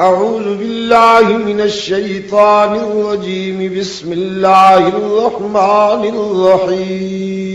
أعوذ بالله من الشيطان الرجيم بسم الله الرحمن الرحيم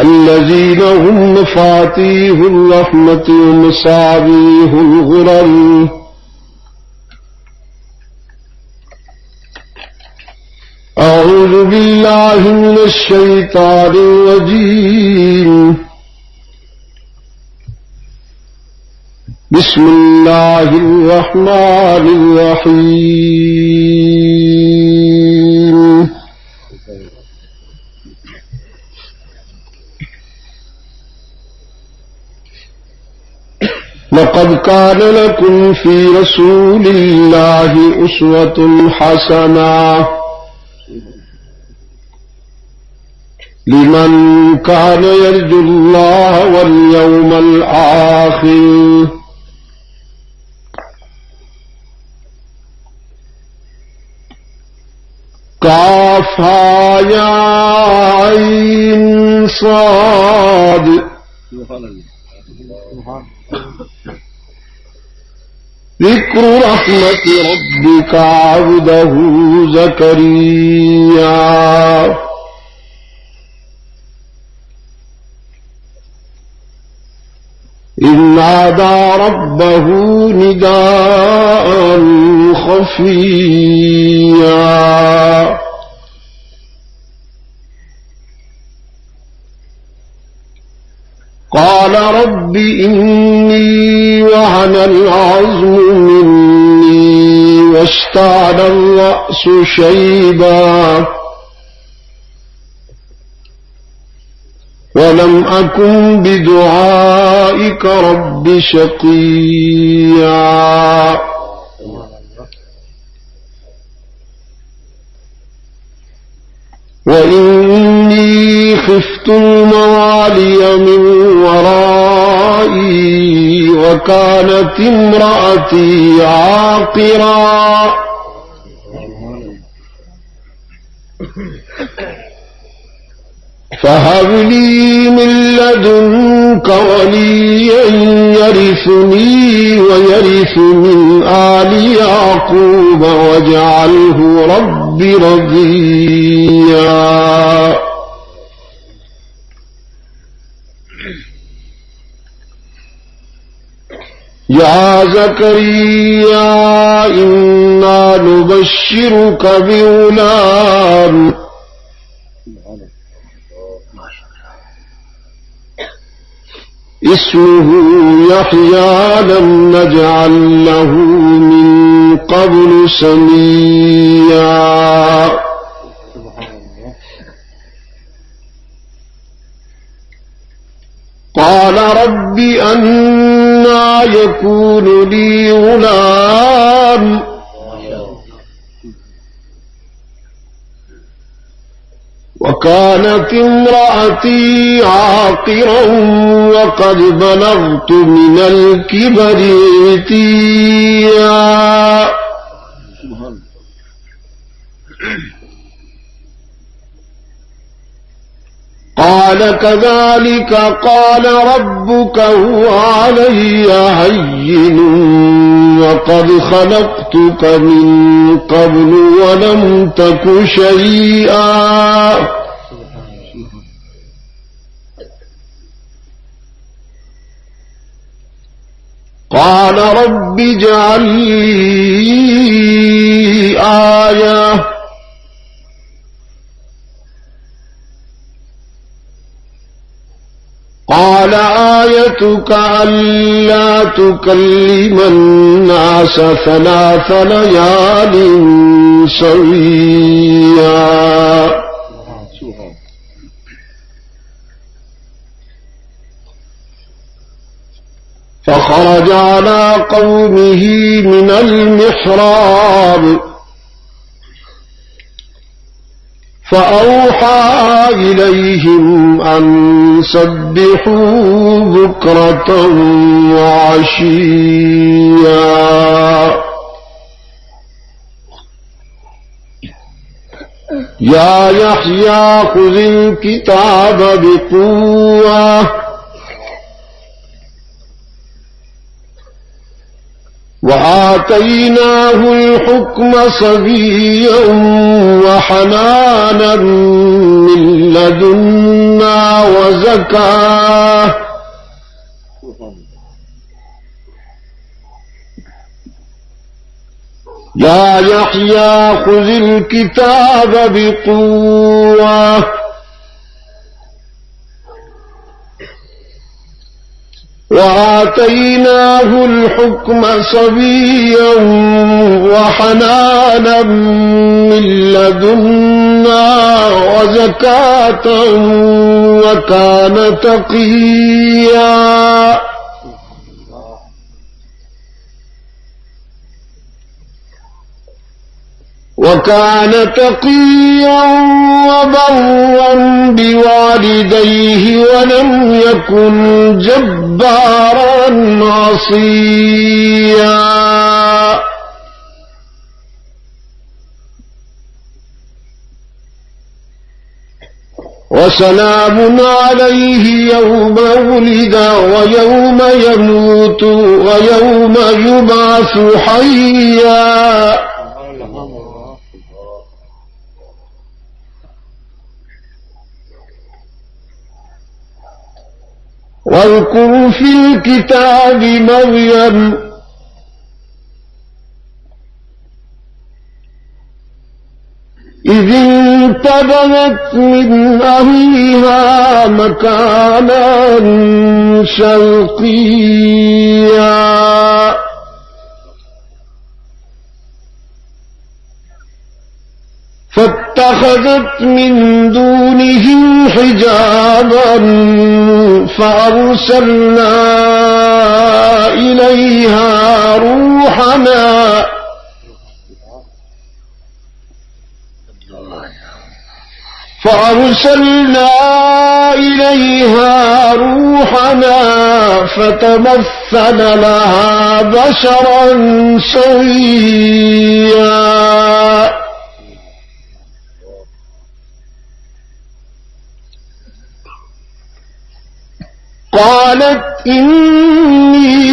الذين هم مفاتيح الرحمة ومصابيح الغرر أعوذ بالله من الشيطان الرجيم بسم الله الرحمن الرحيم لقد كان لكم في رسول الله أسوة حسنة لمن كان يرجو الله واليوم الآخر كافها يا عين صاد ذكر رحمة ربك عبده زكريا إذ نادى ربه نداء خفيا قال رب إني وهن العظم مني واشتعل الرأس شيبا ولم أكن بدعائك رب شقيا وإني خفت الموالي من ورائي وكانت امرأتي عاقرا فهب لي من لدنك وليا يرثني ويرث من آل يعقوب واجعله رب رضيا يا زكريا إنا نبشرك بغلام اسمه يحيى لم نجعل له من قبل سميا قال رب أنى يكون لي غلام وكانت امرأتي عاقرا وقد بلغت من الكبر عتيا قال كذلك قال ربك هو علي هين وقد خلقتك من قبل ولم تك شيئا قال رب اجعل لي آيتك ألا تكلم الناس 3 ليال سويا فخرج على قومه من المحراب فأوحى إليهم أن سبحوا بكرة وعشيا يا يحيى خذ الكتاب بقوة وآتيناه الحكم صبيا وحنانا من لدنا وزكاة يا يحيى خذ الكتاب بقوة وآتيناه الحكم صبيا وحنانا من لدنا وزكاة وكان تقيا وبرا بوالديه ولم يكن جبارا عصيا وسلام عليه يوم ولد ويوم يموت ويوم يبعث حيا واذكر في الكتاب مريم إذ انتبذت من أهلها مكانا شرقيا فاتخذت من دونهم حجابا فأرسلنا إليها روحنا فتمثل لها بشرا سويا قالت إني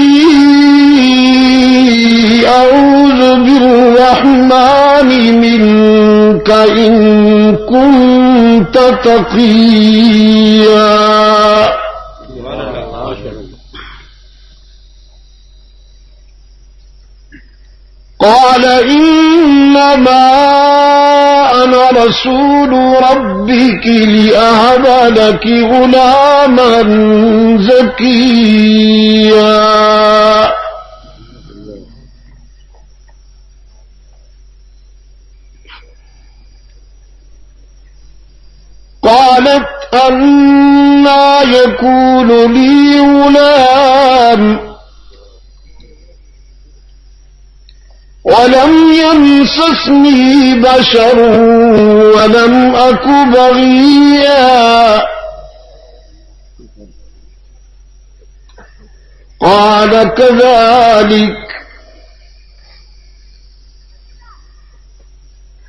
أعوذ بالرحمن منك إن كنت تقيا قال إنما أنا رسول ربك لأهب لك غلاما زكيا قالت أنى يكون لي غلام ولم يمسسني بشر ولم أك بغيا قال كذلك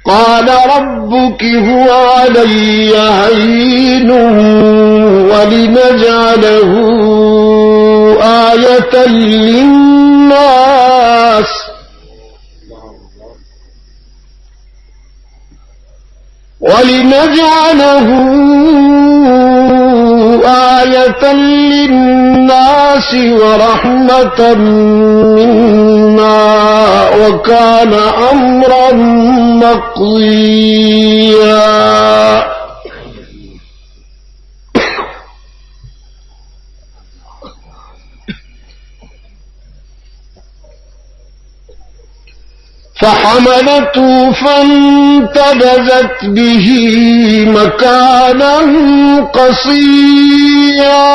قال ربك هو علي هين ولنجعله آية للناس ورحمة منا وكان أمرا مقضيا فحملته فانتبذت به مكانا قصيا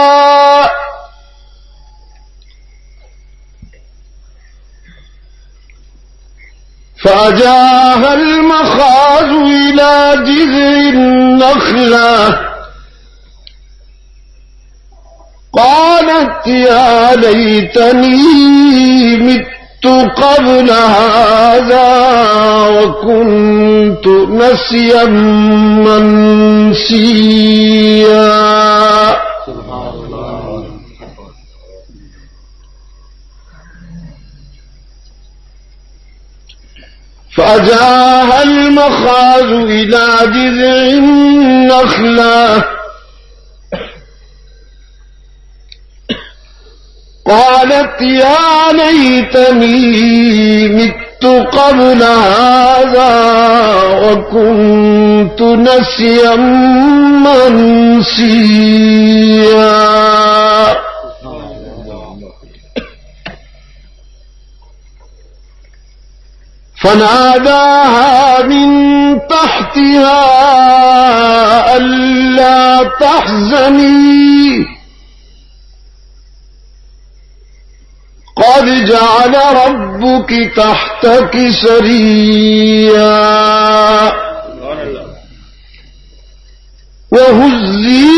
فأجاها المخاض إلى جذع النخلة قالت يا ليتني مت قبل هذا وكنت نسيا منسيا فأجاها المخاض إلى جذع النخلة قالت يا ليتني مت قبل هذا وكنت نسيا منسيا فناداها من تحتها ألا تحزني قد جعل ربك تحتك سريا وهزي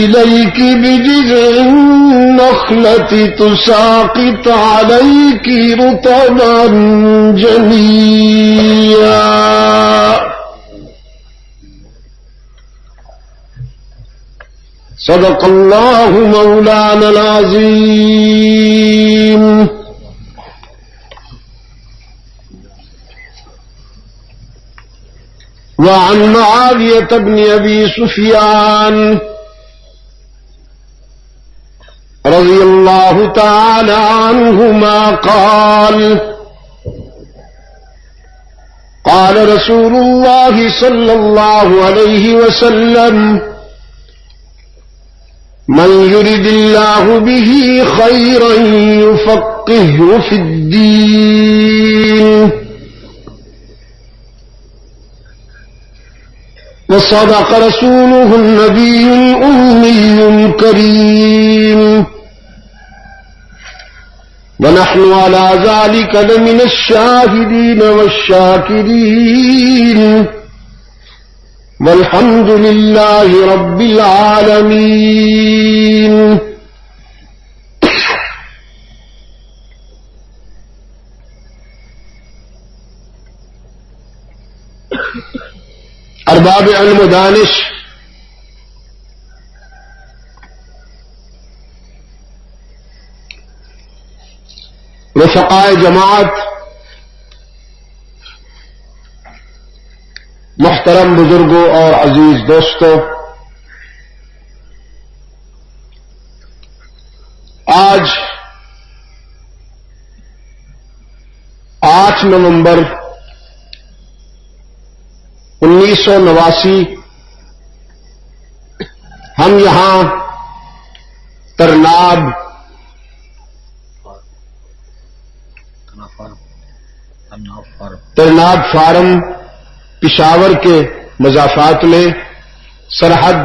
إليك بجذع النخلة تساقط عليك رطبا جنيا صدق الله مولانا العظيم. وعن معاوية بن أبي سفيان رضي الله تعالى عنهما قال قال رسول الله صلى الله عليه وسلم من يرد الله به خيرا يفقهه في الدين. وصدق رسوله النبي الأمي الكريم ونحن على ذلك لمن الشاهدين والشاكرين والحمد لله رب العالمين. ارباب علم و دانش، رفقائے جماعت، محترم بزرگوں اور عزیز دوستوں، آج 8 نومبر 1989 ہم یہاں ترناب فارم پشاور کے مضافات میں سرحد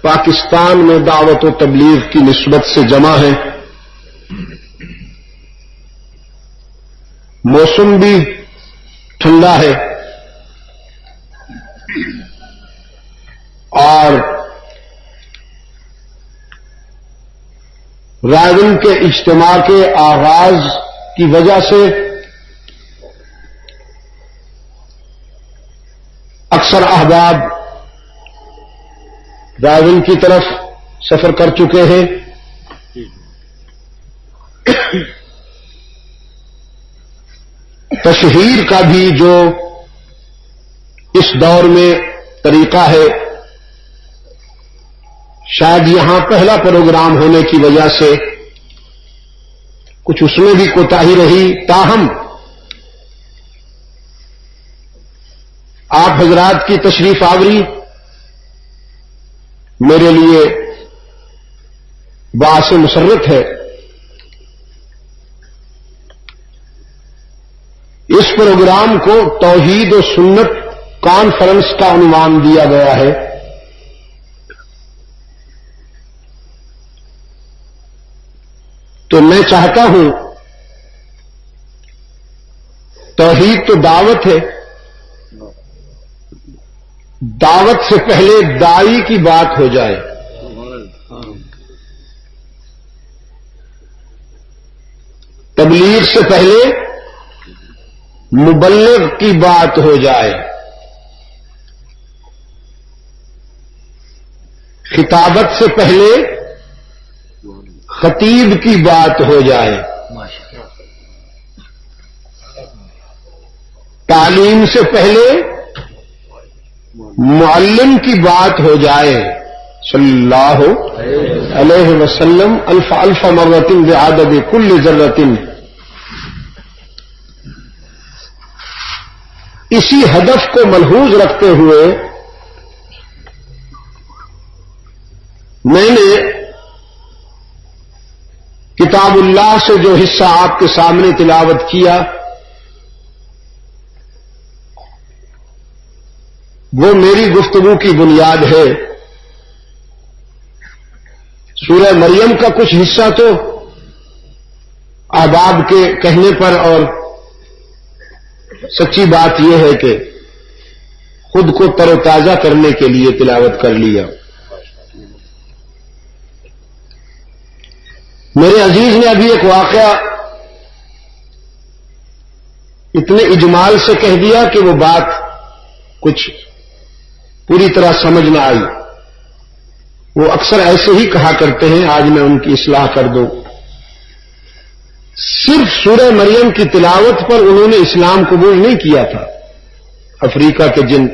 پاکستان میں دعوت و تبلیغ کی نسبت سے جمع ہیں. موسم بھی ٹھنڈا ہے اور رائے کے اجتماع کے آغاز کی وجہ سے اکثر احباب رائے کی طرف سفر کر چکے ہیں. تشہیر کا بھی جو اس دور میں طریقہ ہے، شاید یہاں پہلا پروگرام ہونے کی وجہ سے کچھ اس میں بھی کوتاہی رہی، تاہم آپ حضرات کی تشریف آوری میرے لیے باعث مسرت ہے. اس پروگرام کو توحید و سنت کانفرنس کا عنوان دیا گیا ہے. تو میں چاہتا ہوں توحید تو دعوت ہے، دعوت سے پہلے داعی کی بات ہو جائے. تبلیغ سے پہلے مبلغ کی بات ہو جائے. خطابت سے پہلے خطیب کی بات ہو جائے. تعلیم سے پہلے معلم کی بات ہو جائے. صلی اللہ علیہ وسلم الف الف مرۃ بعدد کل ذرۃ. اسی ہدف کو ملحوظ رکھتے ہوئے میں نے کتاب اللہ سے جو حصہ آپ کے سامنے تلاوت کیا وہ میری گفتگو کی بنیاد ہے. سورہ مریم کا کچھ حصہ تو احباب کے کہنے پر، اور سچی بات یہ ہے کہ خود کو تر و تازہ کرنے کے لیے تلاوت کر لیا. میرے عزیز نے ابھی ایک واقعہ اتنے اجمال سے کہہ دیا کہ وہ بات کچھ پوری طرح سمجھ نہ آئی. وہ اکثر ایسے ہی کہا کرتے ہیں، آج میں ان کی اصلاح کر دوں. صرف سورہ مریم کی تلاوت پر انہوں نے اسلام قبول نہیں کیا تھا. افریقہ کے جن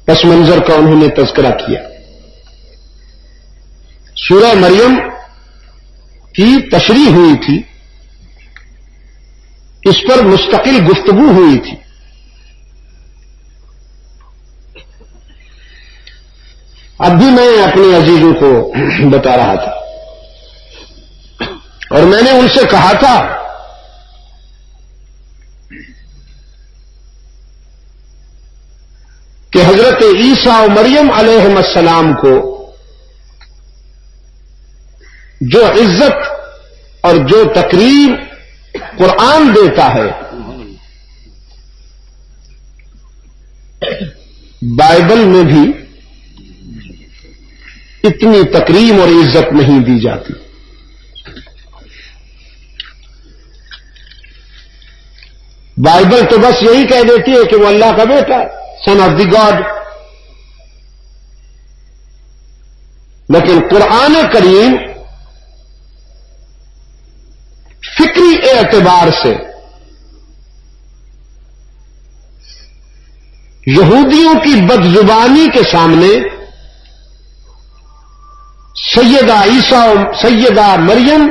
پس منظر کا انہوں نے تذکرہ کیا. سورہ مریم کی تشریح ہوئی تھی، اس پر مستقل گفتگو ہوئی تھی. اب بھی میں اپنے عزیزوں کو بتا رہا تھا اور میں نے ان سے کہا تھا کہ حضرت عیسیٰ و مریم علیہ السلام کو جو عزت اور جو تقریم قرآن دیتا ہے بائبل میں بھی اتنی تکریم اور عزت نہیں دی جاتی. بائبل تو بس یہی کہہ دیتی ہے کہ وہ اللہ کا بیٹا ہے، سن آف دی گاڈ. لیکن قرآن کریم فکری اعتبار سے یہودیوں کی بدزبانی کے سامنے سیدہ عیسیٰ سیدہ مریم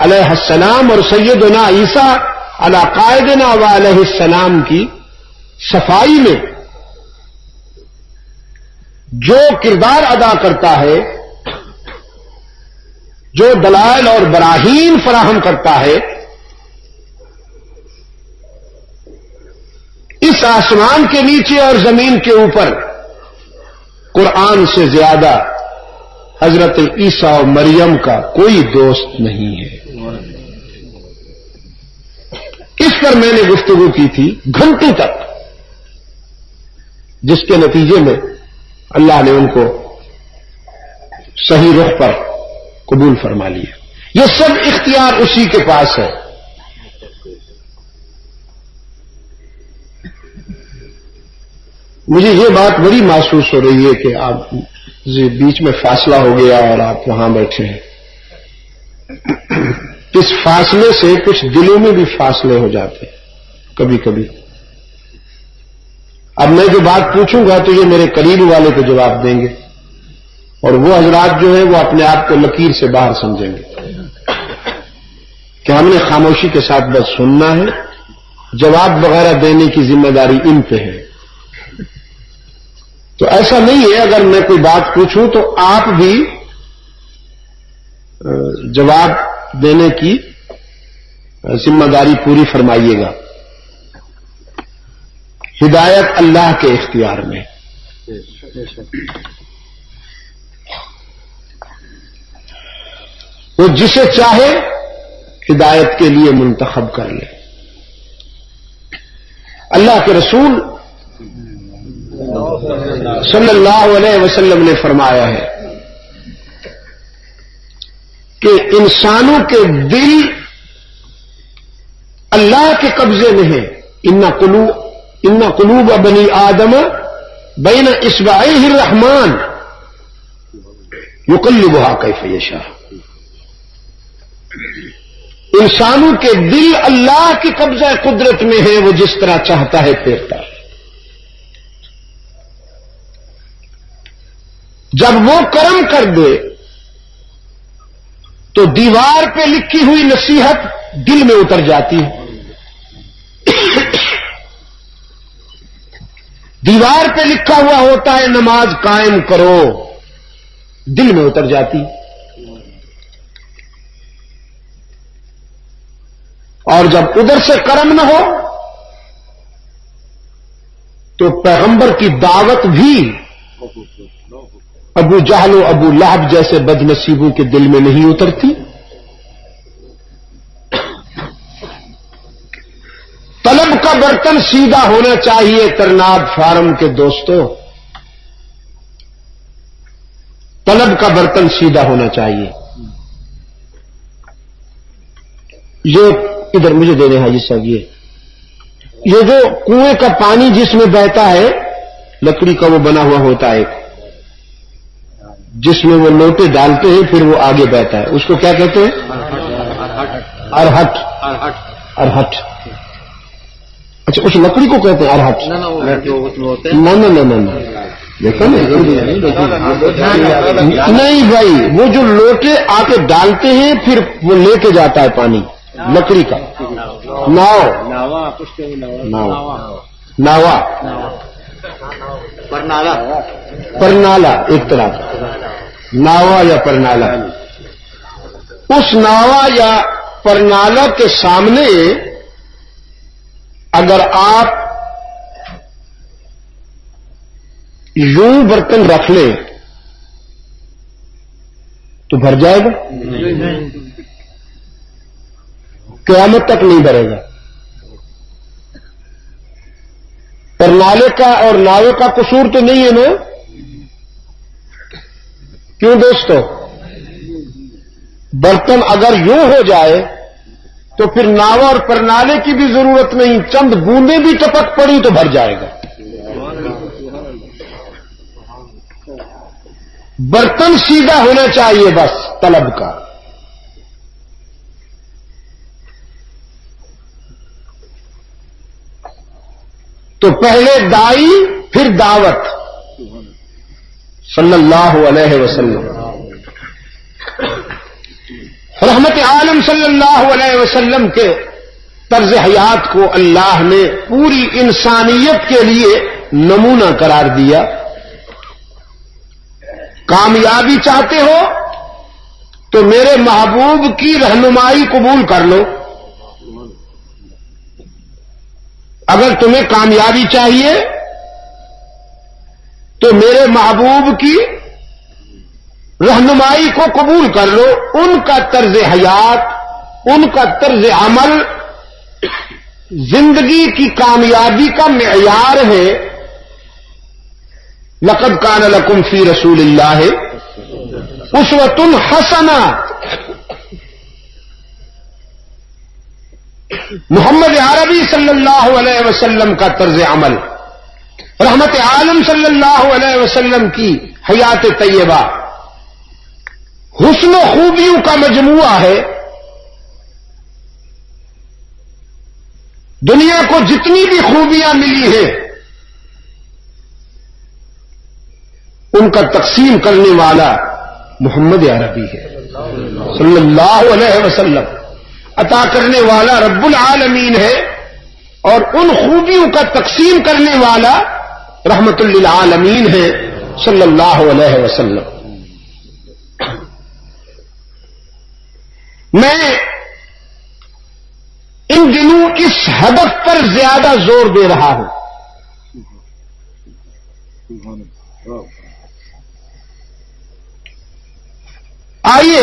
علیہ السلام اور سیدنا عیسیٰ علی قائدنا و علیہ السلام کی صفائی میں جو کردار ادا کرتا ہے، جو دلائل اور براہین فراہم کرتا ہے، اس آسمان کے نیچے اور زمین کے اوپر قرآن سے زیادہ حضرت عیسیٰ و مریم کا کوئی دوست نہیں ہے. اس پر میں نے گفتگو کی تھی گھنٹوں تک، جس کے نتیجے میں اللہ نے ان کو صحیح رخ پر قبول فرما لیا. یہ سب اختیار اسی کے پاس ہے. مجھے یہ بات بڑی محسوس ہو رہی ہے کہ آپ بیچ میں فاصلہ ہو گیا اور آپ وہاں بیٹھے ہیں. اس فاصلے سے کچھ دلوں میں بھی فاصلے ہو جاتے ہیں کبھی کبھی. اب میں جو بات پوچھوں گا تو یہ میرے قریب والے کو جواب دیں گے، اور وہ حضرات جو ہیں وہ اپنے آپ کو لکیر سے باہر سمجھیں گے کہ ہم نے خاموشی کے ساتھ بس سننا ہے، جواب وغیرہ دینے کی ذمہ داری ان پہ ہے. تو ایسا نہیں ہے اگر میں کوئی بات پوچھوں تو آپ بھی جواب دینے کی ذمہ داری پوری فرمائیے گا. ہدایت اللہ کے اختیار میں. وہ جسے چاہے ہدایت کے لیے منتخب کر لے. اللہ کے رسول صلی اللہ علیہ وسلم نے فرمایا ہے کہ انسانوں کے دل اللہ کے قبضے میں ہے. ان قلوب بنی آدم بین اصبعیہ الرحمن یقلبها کیف یشاء. انسانوں کے دل اللہ کی قبضہ قدرت میں ہے، وہ جس طرح چاہتا ہے پھیرتا ہے. جب وہ کرم کر دے تو دیوار پہ لکھی ہوئی نصیحت دل میں اتر جاتی ہے. دیوار پہ لکھا ہوا ہوتا ہے نماز قائم کرو، دل میں اتر جاتی. اور جب ادھر سے کرم نہ ہو تو پیغمبر کی دعوت بھی ابو جہل و ابو لہب جیسے بدنصیبوں کے دل میں نہیں اترتی. طلب کا برتن سیدھا ہونا چاہیے ترناب فارم کے دوستوں. طلب کا برتن سیدھا ہونا چاہیے. یہ ادھر مجھے دے دیں حاجی صاحب. یہ جو کنویں کا پانی جس میں بہتا ہے لکڑی کا وہ بنا ہوا ہوتا ہے ایک، جس میں وہ لوٹے ڈالتے ہیں پھر وہ آگے بہتا ہے، اس کو کیا کہتے ہیں؟ ارہٹ. ارہٹ. اچھا اس لکڑی کو کہتے ہیں ارہٹ؟ نہ دیکھو نہیں بھائی، وہ جو لوٹے آ کے ڈالتے ہیں پھر وہ لے کے جاتا ہے پانی لکڑی کا. ناوا پرنالا ایک طرح کا ناوا یا پرنالا. اس ناوا یا پرنالا کے سامنے اگر آپ یوں برتن رکھ لیں تو بھر جائے گا؟ قیامت تک نہیں بھرے گا. پرنالے کا اور ناوے کا قصور تو نہیں ہے نا؟ کیوں دوستو؟ برتن اگر یوں ہو جائے تو پھر ناوا اور پرنالے کی بھی ضرورت نہیں، چند بوندیں بھی ٹپک پڑی تو بھر جائے گا. برتن سیدھا ہونا چاہیے بس طلب کا. تو پہلے دائی پھر دعوت صلی اللہ علیہ وسلم. رحمت عالم صلی اللہ علیہ وسلم کے طرز حیات کو اللہ نے پوری انسانیت کے لیے نمونہ قرار دیا. کامیابی چاہتے ہو تو میرے محبوب کی رہنمائی قبول کر لو. اگر تمہیں کامیابی چاہیے تو میرے محبوب کی رہنمائی کو قبول کر لو. ان کا طرز حیات، ان کا طرز عمل زندگی کی کامیابی کا معیار ہے. لقد کان لکم فی رسول اللہ اسوۃ حسنہ. محمد عربی صلی اللہ علیہ وسلم کا طرز عمل، رحمت عالم صلی اللہ علیہ وسلم کی حیات طیبہ حسن و خوبیوں کا مجموعہ ہے. دنیا کو جتنی بھی خوبیاں ملی ہیں ان کا تقسیم کرنے والا محمد عربی ہے صلی اللہ علیہ وسلم. عطا کرنے والا رب العالمین ہے اور ان خوبیوں کا تقسیم کرنے والا رحمت للعالمین ہے صلی اللہ علیہ وسلم. میں ان دنوں اس ہدف پر زیادہ زور دے رہا ہوں. آئیے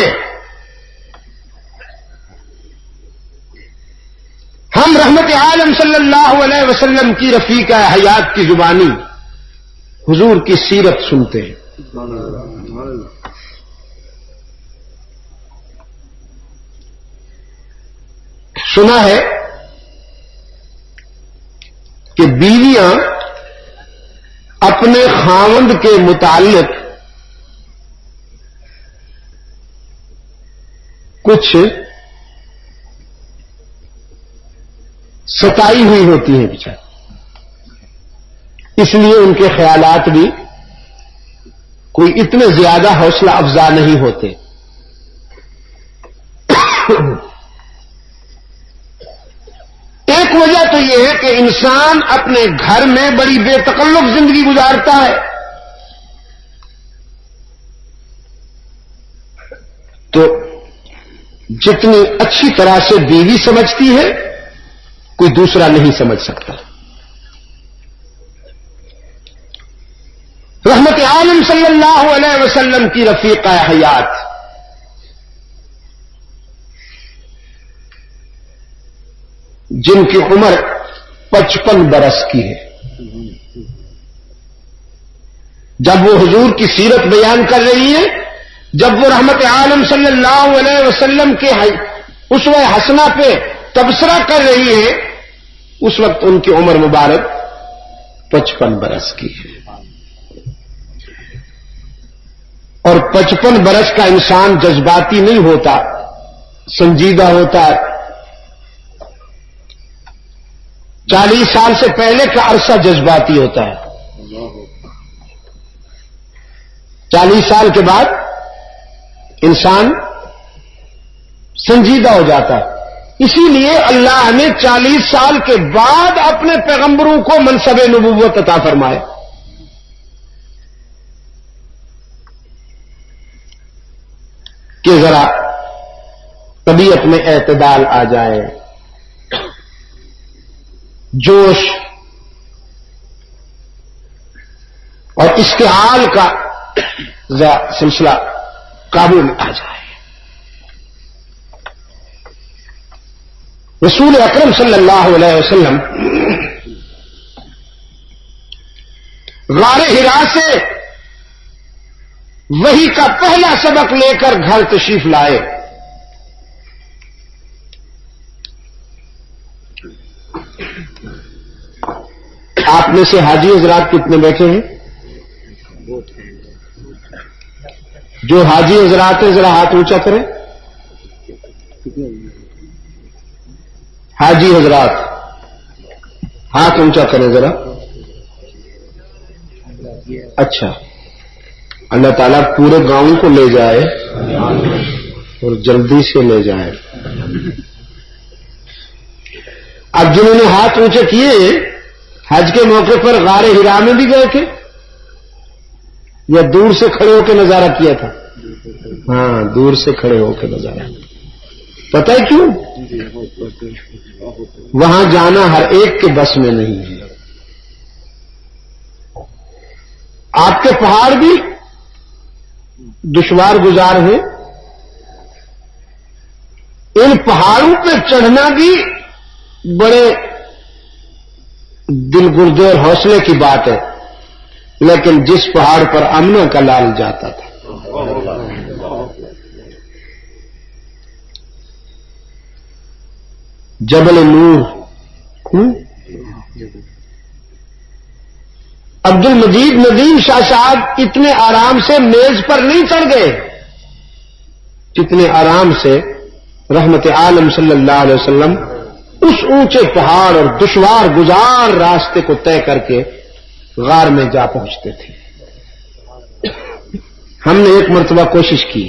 ہم رحمت عالم صلی اللہ علیہ وسلم کی رفیقہ حیات کی زبانی حضور کی سیرت سنتے ہیں. سنا ہے کہ بیویاں اپنے خاوند کے متعلق کچھ ستائی ہوئی ہوتی ہیں بیچارے، اس لیے ان کے خیالات بھی کوئی اتنے زیادہ حوصلہ افزا نہیں ہوتے. ایک وجہ تو یہ ہے کہ انسان اپنے گھر میں بڑی بے تکلف زندگی گزارتا ہے، تو جتنی اچھی طرح سے بیوی سمجھتی ہے کوئی دوسرا نہیں سمجھ سکتا. رحمت عالم صلی اللہ علیہ وسلم کی رفیقہ حیات جن کی عمر 55 برس کی ہے، جب وہ حضور کی سیرت بیان کر رہی ہے، جب وہ رحمت عالم صلی اللہ علیہ وسلم کے اسوہ حسنہ پہ تبصرہ کر رہی ہے، اس وقت ان کی عمر مبارک 55 برس کی ہے. اور 55 برس کا انسان جذباتی نہیں ہوتا، سنجیدہ ہوتا ہے. 40 سال سے پہلے کا عرصہ جذباتی ہوتا ہے، 40 سال کے بعد انسان سنجیدہ ہو جاتا ہے. اسی لیے اللہ نے 40 سال کے بعد اپنے پیغمبروں کو منصب نبوت عطا فرمائے. کہ ذرا طبیعت میں اعتدال آ جائے، جوش اور اشتعال کا سلسلہ قابو میں آ جائے. رسول اکرم صلی اللہ علیہ وسلم غار حرا سے وحی کا پہلا سبق لے کر گھر تشریف لائے. آپ میں سے حاجی حضرات کتنے بیٹھے ہیں؟ جو حاجی حضرات ہیں ذرا ہاتھ اونچا کریں. حاجی حضرات ہاتھ اونچا کریں ذرا. اچھا، اللہ تعالیٰ پورے گاؤں کو لے جائے اور جلدی سے لے جائے. اب جنہوں نے ہاتھ اونچے کیے حج کے موقع پر غار حرا میں بھی گئے تھے یا دور سے کھڑے ہو کے نظارہ کیا تھا؟ ہاں، دور سے کھڑے ہو کے نظارہ. پتہ ہے کیوں؟ وہاں جانا ہر ایک کے بس میں نہیں ہے. آپ کے پہاڑ بھی دشوار گزار ہیں، ان پہاڑوں پہ چڑھنا بھی بڑے دل گردے اور حوصلے کی بات ہے. لیکن جس پہاڑ پر امن کا لال جاتا تھا، جبل نور، عبد المجید ندیم شاہ صاحب اتنے آرام سے میز پر نہیں چڑھ گئے جتنے آرام سے رحمت عالم صلی اللہ علیہ وسلم اس اونچے پہاڑ اور دشوار گزار راستے کو طے کر کے غار میں جا پہنچتے تھے. ہم نے ایک مرتبہ کوشش کی،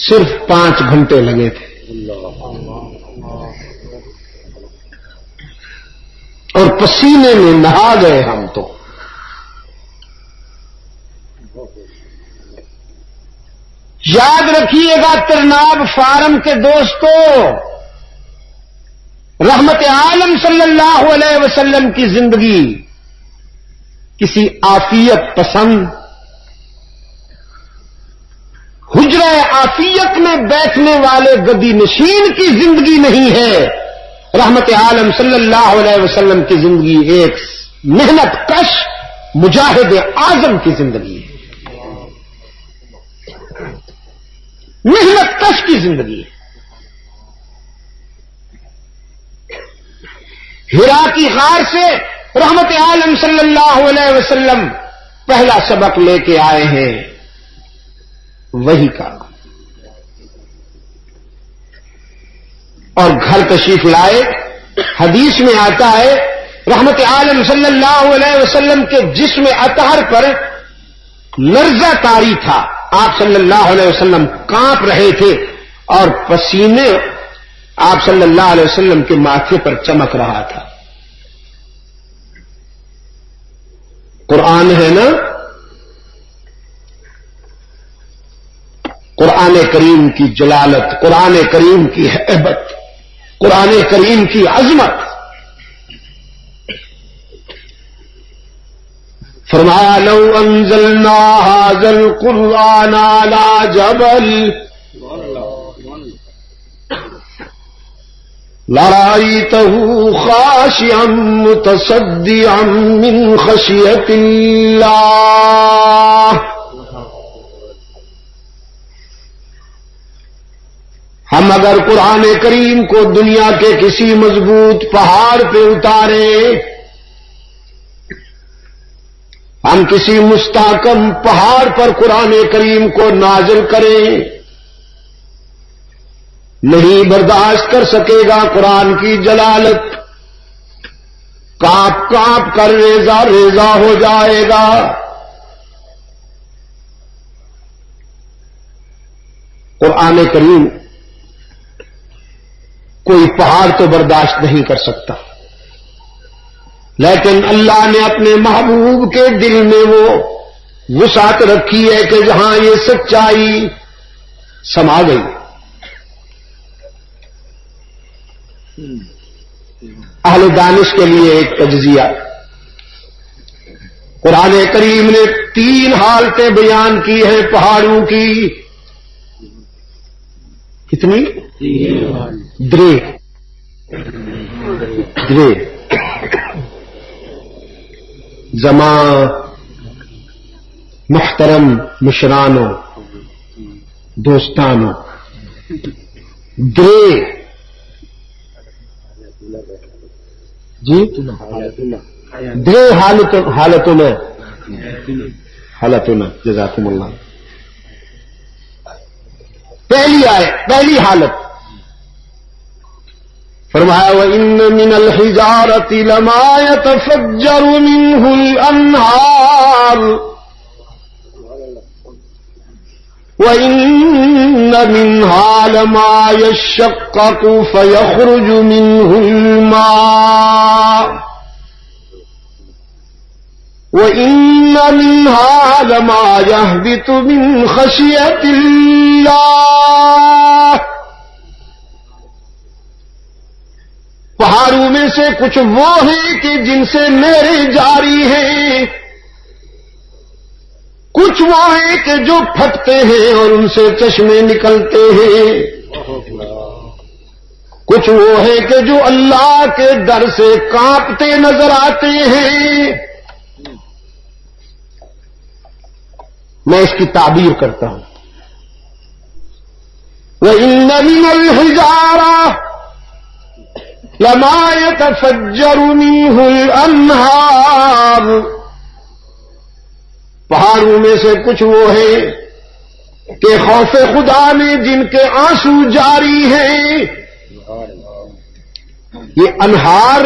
صرف 5 گھنٹے لگے تھے اور پسینے میں نہا گئے ہم تو. یاد رکھیے گا ترناب فارم کے دوستوں، رحمت عالم صلی اللہ علیہ وسلم کی زندگی کسی عافیت پسند حجرہ عافیت میں بیٹھنے والے گدی نشین کی زندگی نہیں ہے. رحمت عالم صلی اللہ علیہ وسلم کی زندگی ایک محنت کش مجاہد اعظم کی زندگی ہے، محنت کش کی زندگی ہے. ہرا کی غار سے رحمت عالم صلی اللہ علیہ وسلم پہلا سبق لے کے آئے ہیں وہی کا، اور گھر تشریف لائے. حدیث میں آتا ہے رحمت عالم صلی اللہ علیہ وسلم کے جسم اطہر پر لرزہ طاری تھا. آپ صلی اللہ علیہ وسلم کانپ رہے تھے اور پسینے آپ صلی اللہ علیہ وسلم کے ماتھے پر چمک رہا تھا. قرآن ہے نا، قرآن کریم کی جلالت، قرآن کریم کی ہیبت، قرآن کریم کی عظمت. فرمایا لو انزلنا هذا القرآن على جبل لرأيته خاشعا متصدعا من خشية الله. ہم اگر قرآن کریم کو دنیا کے کسی مضبوط پہاڑ پہ اتارے، ہم کسی مستحکم پہاڑ پر قرآن کریم کو نازل کریں، نہیں برداشت کر سکے گا قرآن کی جلالت، کانپ کانپ کر ریزہ ریزہ ہو جائے گا. قرآن کریم کوئی پہاڑ تو برداشت نہیں کر سکتا، لیکن اللہ نے اپنے محبوب کے دل میں وہ وسعت رکھی ہے کہ جہاں یہ سچائی سما گئی. اہل دانش کے لیے ایک تجزیہ، قرآن کریم نے 3 حالتیں بیان کی ہیں پہاڑوں کی. کتنی؟ درے. زمان محترم مشرانو دوستانو، درے جی درے حالتوں میں جزاکم اللہ. پہلی حالت فرمایا وَإِنَّ مِنَ الْحِجَارَةِ لَمَا يَتَفَجَّرُ مِنْهُ الْأَنْهَارُ وَإِنَّ مِنْهَا لَمَا يَشَّقَّقُ فَيَخْرُجُ مِنْهُ الْمَاءُ وَإِنَّ مِنْهَا لَمَا يَهْبِطُ مِنْ خَشْيَةِ اللَّهِ. پہاڑوں میں سے کچھ وہ ہیں کہ جن سے نہریں جاری ہیں، کچھ وہ ہیں کہ جو پھٹتے ہیں اور ان سے چشمے نکلتے ہیں، کچھ وہ ہیں کہ جو اللہ کے ڈر سے کانپتے نظر آتے ہیں. میں اس کی تعبیر کرتا ہوں. وَإِنَّ مِنَ الْحِجَارَةِ لَمَا يَتَفَجَّرُ مِنْهُ الْأَنْهَارُ. پہاڑوں میں سے کچھ وہ ہیں کہ خوف خدا میں جن کے آنسو جاری ہیں. یہ انہار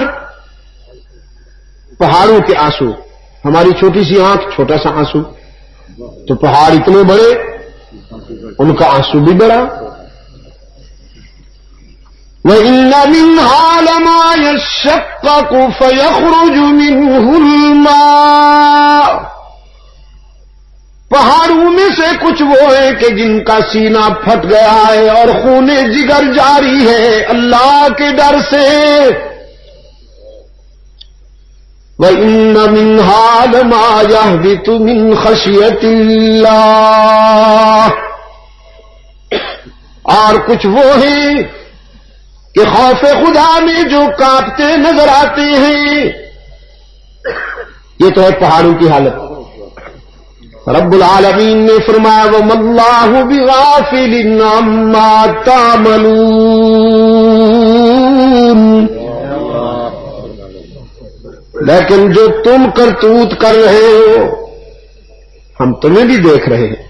پہاڑوں کے آنسو، ہماری چھوٹی سی آنکھ چھوٹا سا آنسو، تو پہاڑ اتنے بڑے ان کا آنسو بھی بڑا. وَإِنَّ مِنْهَا لَمَا يَشَّقَّقُ فَيَخْرُجُ مِنْهُ الْمَاءُ. پہاڑوں میں سے کچھ وہ ہیں کہ جن کا سینہ پھٹ گیا ہے اور خون جگر جاری ہے اللہ کے ڈر سے. وَإِنَّ مِنْهَا لَمَا يَهْبِطُ مِنْ خَشْيَةِ اللَّهِ. اور کچھ وہ ہیں کہ خوف خدا میں جو کانپتے نظر آتے ہیں. یہ تو ہے پہاڑوں کی حالت. رب العالمین نے فرمایا وَمَا اللَّهُ بِغَافِلٍ عَمَّا تَعْمَلُونَ. لیکن جو تم کرتوت کر رہے ہو ہم تمہیں بھی دیکھ رہے ہیں.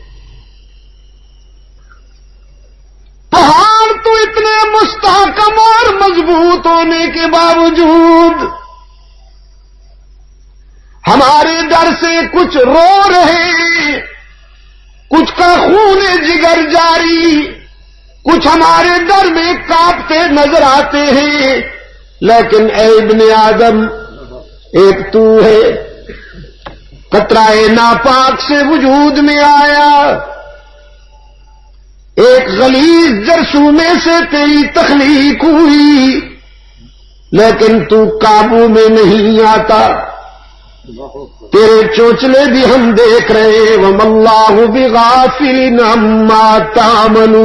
پہاڑ تو اتنے مستحکم اور مضبوط ہونے کے باوجود ہمارے ڈر سے کچھ رو رہے ہیں, کچھ کا خون جگر جاری, کچھ ہمارے ڈر میں کانپتے نظر آتے ہیں. لیکن اے ابن آدم ایک تو ہے, قطرہ ناپاک سے وجود میں آیا, ایک غلیظ جرثومے سے تیری تخلیق ہوئی, لیکن تو قابو میں نہیں آتا. تیرے چونچلے بھی ہم دیکھ رہے ہیں. وَمَا اللَّهُ بِغَافِلٍ عَمَّا تَعْمَلُونَ.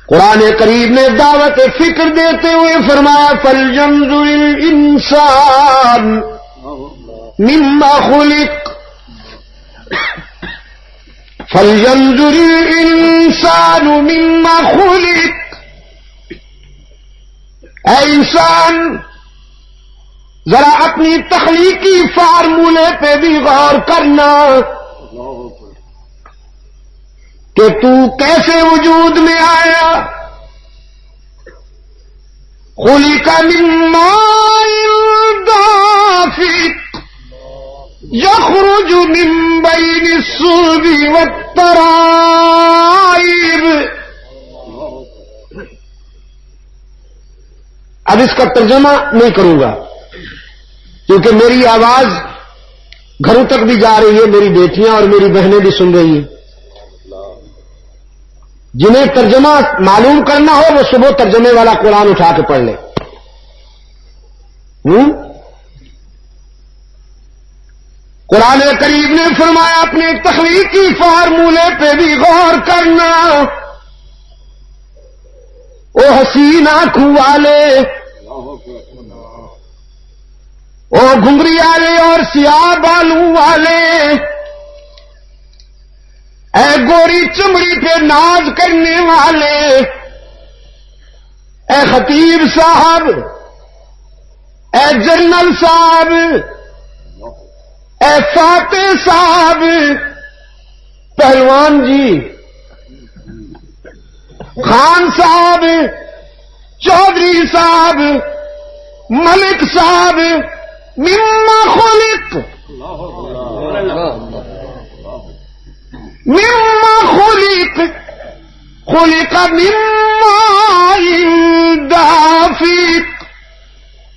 قرآن کریم نے دعوت فکر دیتے ہوئے فرمایا فَلْيَنظُرِ الْإِنسَانُ مِمَّا خُلِقَ. فَلْيَنظُرِ الْإِنسَانُ مِمَّا خُلِقَ. اے انسان ذرا اپنی تخلیقی فارمولے پہ بھی غور کرنا کہ تو کیسے وجود میں آیا. خلق من ماء دافق يخرج من بين الصلب والترائب. اب اس کا ترجمہ نہیں کروں گا کیونکہ میری آواز گھروں تک بھی جا رہی ہے, میری بیٹیاں اور میری بہنیں بھی سن رہی ہیں. جنہیں ترجمہ معلوم کرنا ہو وہ صبح ترجمے والا قرآن اٹھا کے پڑھ لے. قرآن کریم نے فرمایا اپنے تخلیقی فارمولے پہ بھی غور کرنا. او حسین آنکھوں والے, او گھنگری والے اور سیاہ بالوں والے, اے گوری چمڑی پہ ناز کرنے والے, اے خطیب صاحب, اے جنرل صاحب, اے فاتح صاحب, پہلوان جی, خان صاحب, چودھری صاحب, ملک صاحب, مما خلق مما خلق خلق مما دافق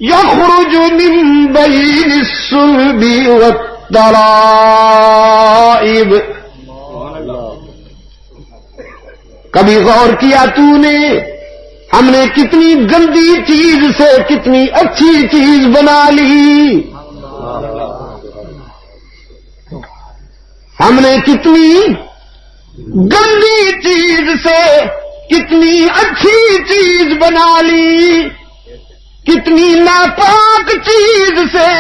يخرج من بين الصلب والترائب. کبھی غور کیا تو نے ہم نے کتنی گندی چیز سے کتنی اچھی چیز بنا لی. ہم نے کتنی گندی چیز سے کتنی اچھی چیز بنا لی, کتنی ناپاک چیز سے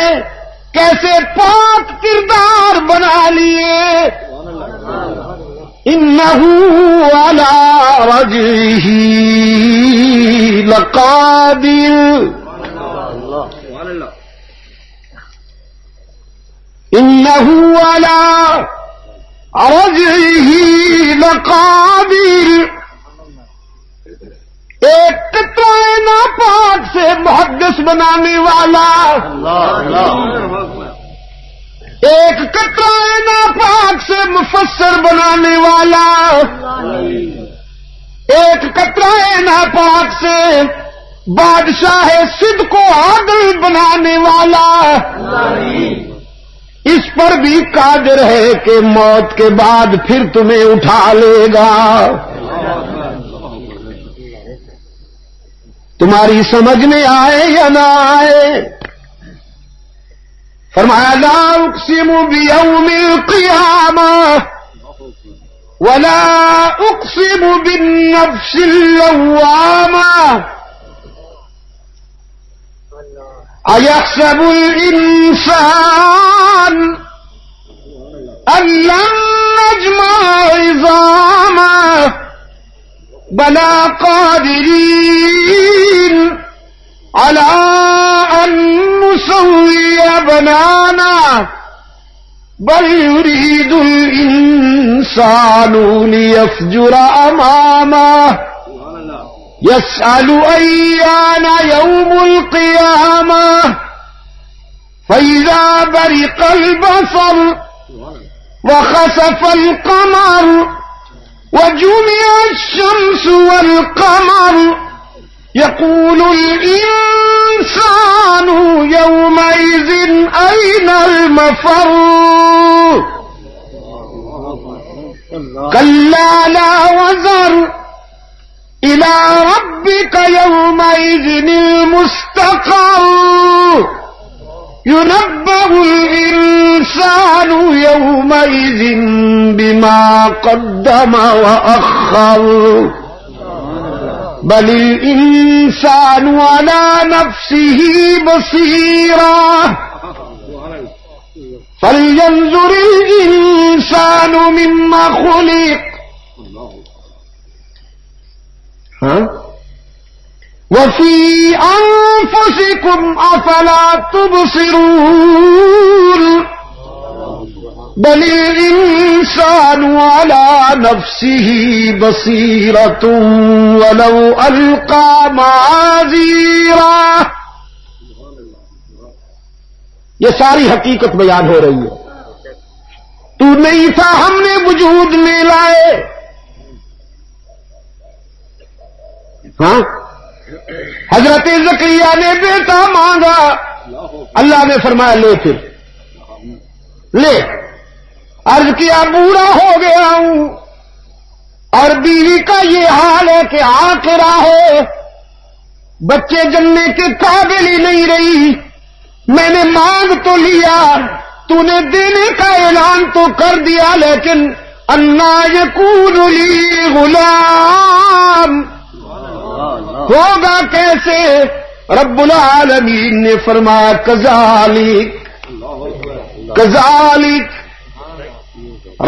کیسے پاک کردار بنا لیے. انه على رجعه لقادر. انه على رجعه لقادر. ایک قطرہ ناپاک سے محدث بنانے والا, ایک قطرہ ناپاک سے مفسر بنانے والا, ایک قطرہ ناپاک سے بادشاہ صدق و عدل بنانے والا اس پر بھی قادر ہے کہ موت کے بعد پھر تمہیں اٹھا لے گا. تمہاری سمجھ میں آئے یا نہ آئے؟ فرمایا لا اقسم بیوم القیامہ ولا اقسم بالنفس اللوامہ ایحسب الانسان ان لن نجمع عظامہ بلا قادرین على أن نسوي بنانا بل يريد الإنسان ليفجر أمامه يسأل أيان يوم القيامة فإذا برق البصر وخسف القمر وجمع الشمس والقمر يقول الإنسان يومئذ أين المفر كلا لا وزر إلى ربك يومئذ المستقر ينبأ الإنسان يومئذ بما قدم وأخر بل الانسان على نفسه بصيرا فلينظر الانسان مما خلق وفي انفسكم افلا تبصرون بل الانسان على نفسه بصيرة ولو القى معاذيرا. یہ ساری حقیقت بیان ہو رہی ہے. تو نہیں تھا ہم نے وجود میں لائے. ہاں حضرت زکریا نے بیٹا مانگا, اللہ نے فرمایا لے پھر لے. عرض کیا بوڑھا ہو گیا ہوں اور بیوی کا یہ حال ہے کہ آخرا ہے, بچے جننے کے قابل ہی نہیں رہی. میں نے مانگ تو لیا, تو نے دینے کا اعلان تو کر دیا, لیکن انا یکون لی غلام, ہوگا کیسے؟ رب العالمین نے فرمایا کذالک کذالک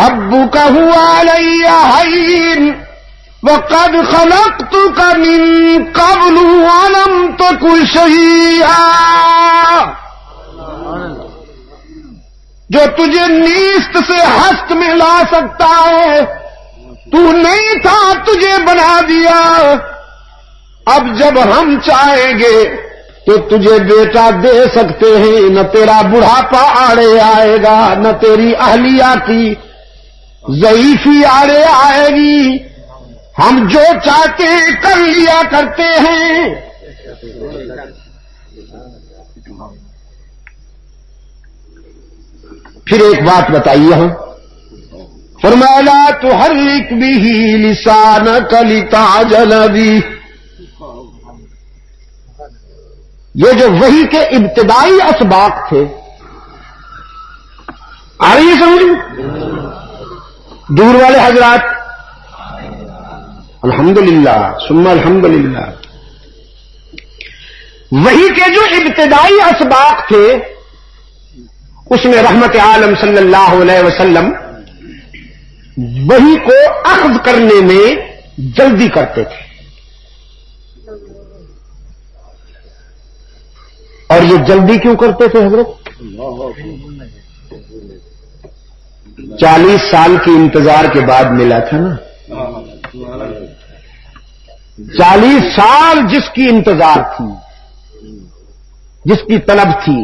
ربک هو علی حین وقد خلقتک من قبل ولم تک شیئا. جو تجھے نیست سے ہست میں لا سکتا ہے, تو نہیں تھا, تجھے بنا دیا. اب جب ہم چاہیں گے تو تجھے بیٹا دے سکتے ہیں. نہ تیرا بڑھاپا آڑے آئے گا, نہ تیری اہلیہ کی ضعیفی آڑے آئے گی. ہم جو چاہتے ہیں کر لیا کرتے ہیں. پھر ایک بات بتائیے ہم, فرمایا لا تحرک به لسانک لتعجل به. یہ جو وحی کے ابتدائی اسباق تھے, آ رہی ہے سمجھ؟ دور والے حضرات الحمدللہ ثم الحمدللہ, وحی کے جو ابتدائی اسباق تھے اس میں رحمت عالم صلی اللہ علیہ وسلم وحی کو اخذ کرنے میں جلدی کرتے تھے. اور یہ جلدی کیوں کرتے تھے حضرت؟ 40 سال کے انتظار کے بعد ملا تھا نا. 40 سال جس کی انتظار تھی, جس کی طلب تھی,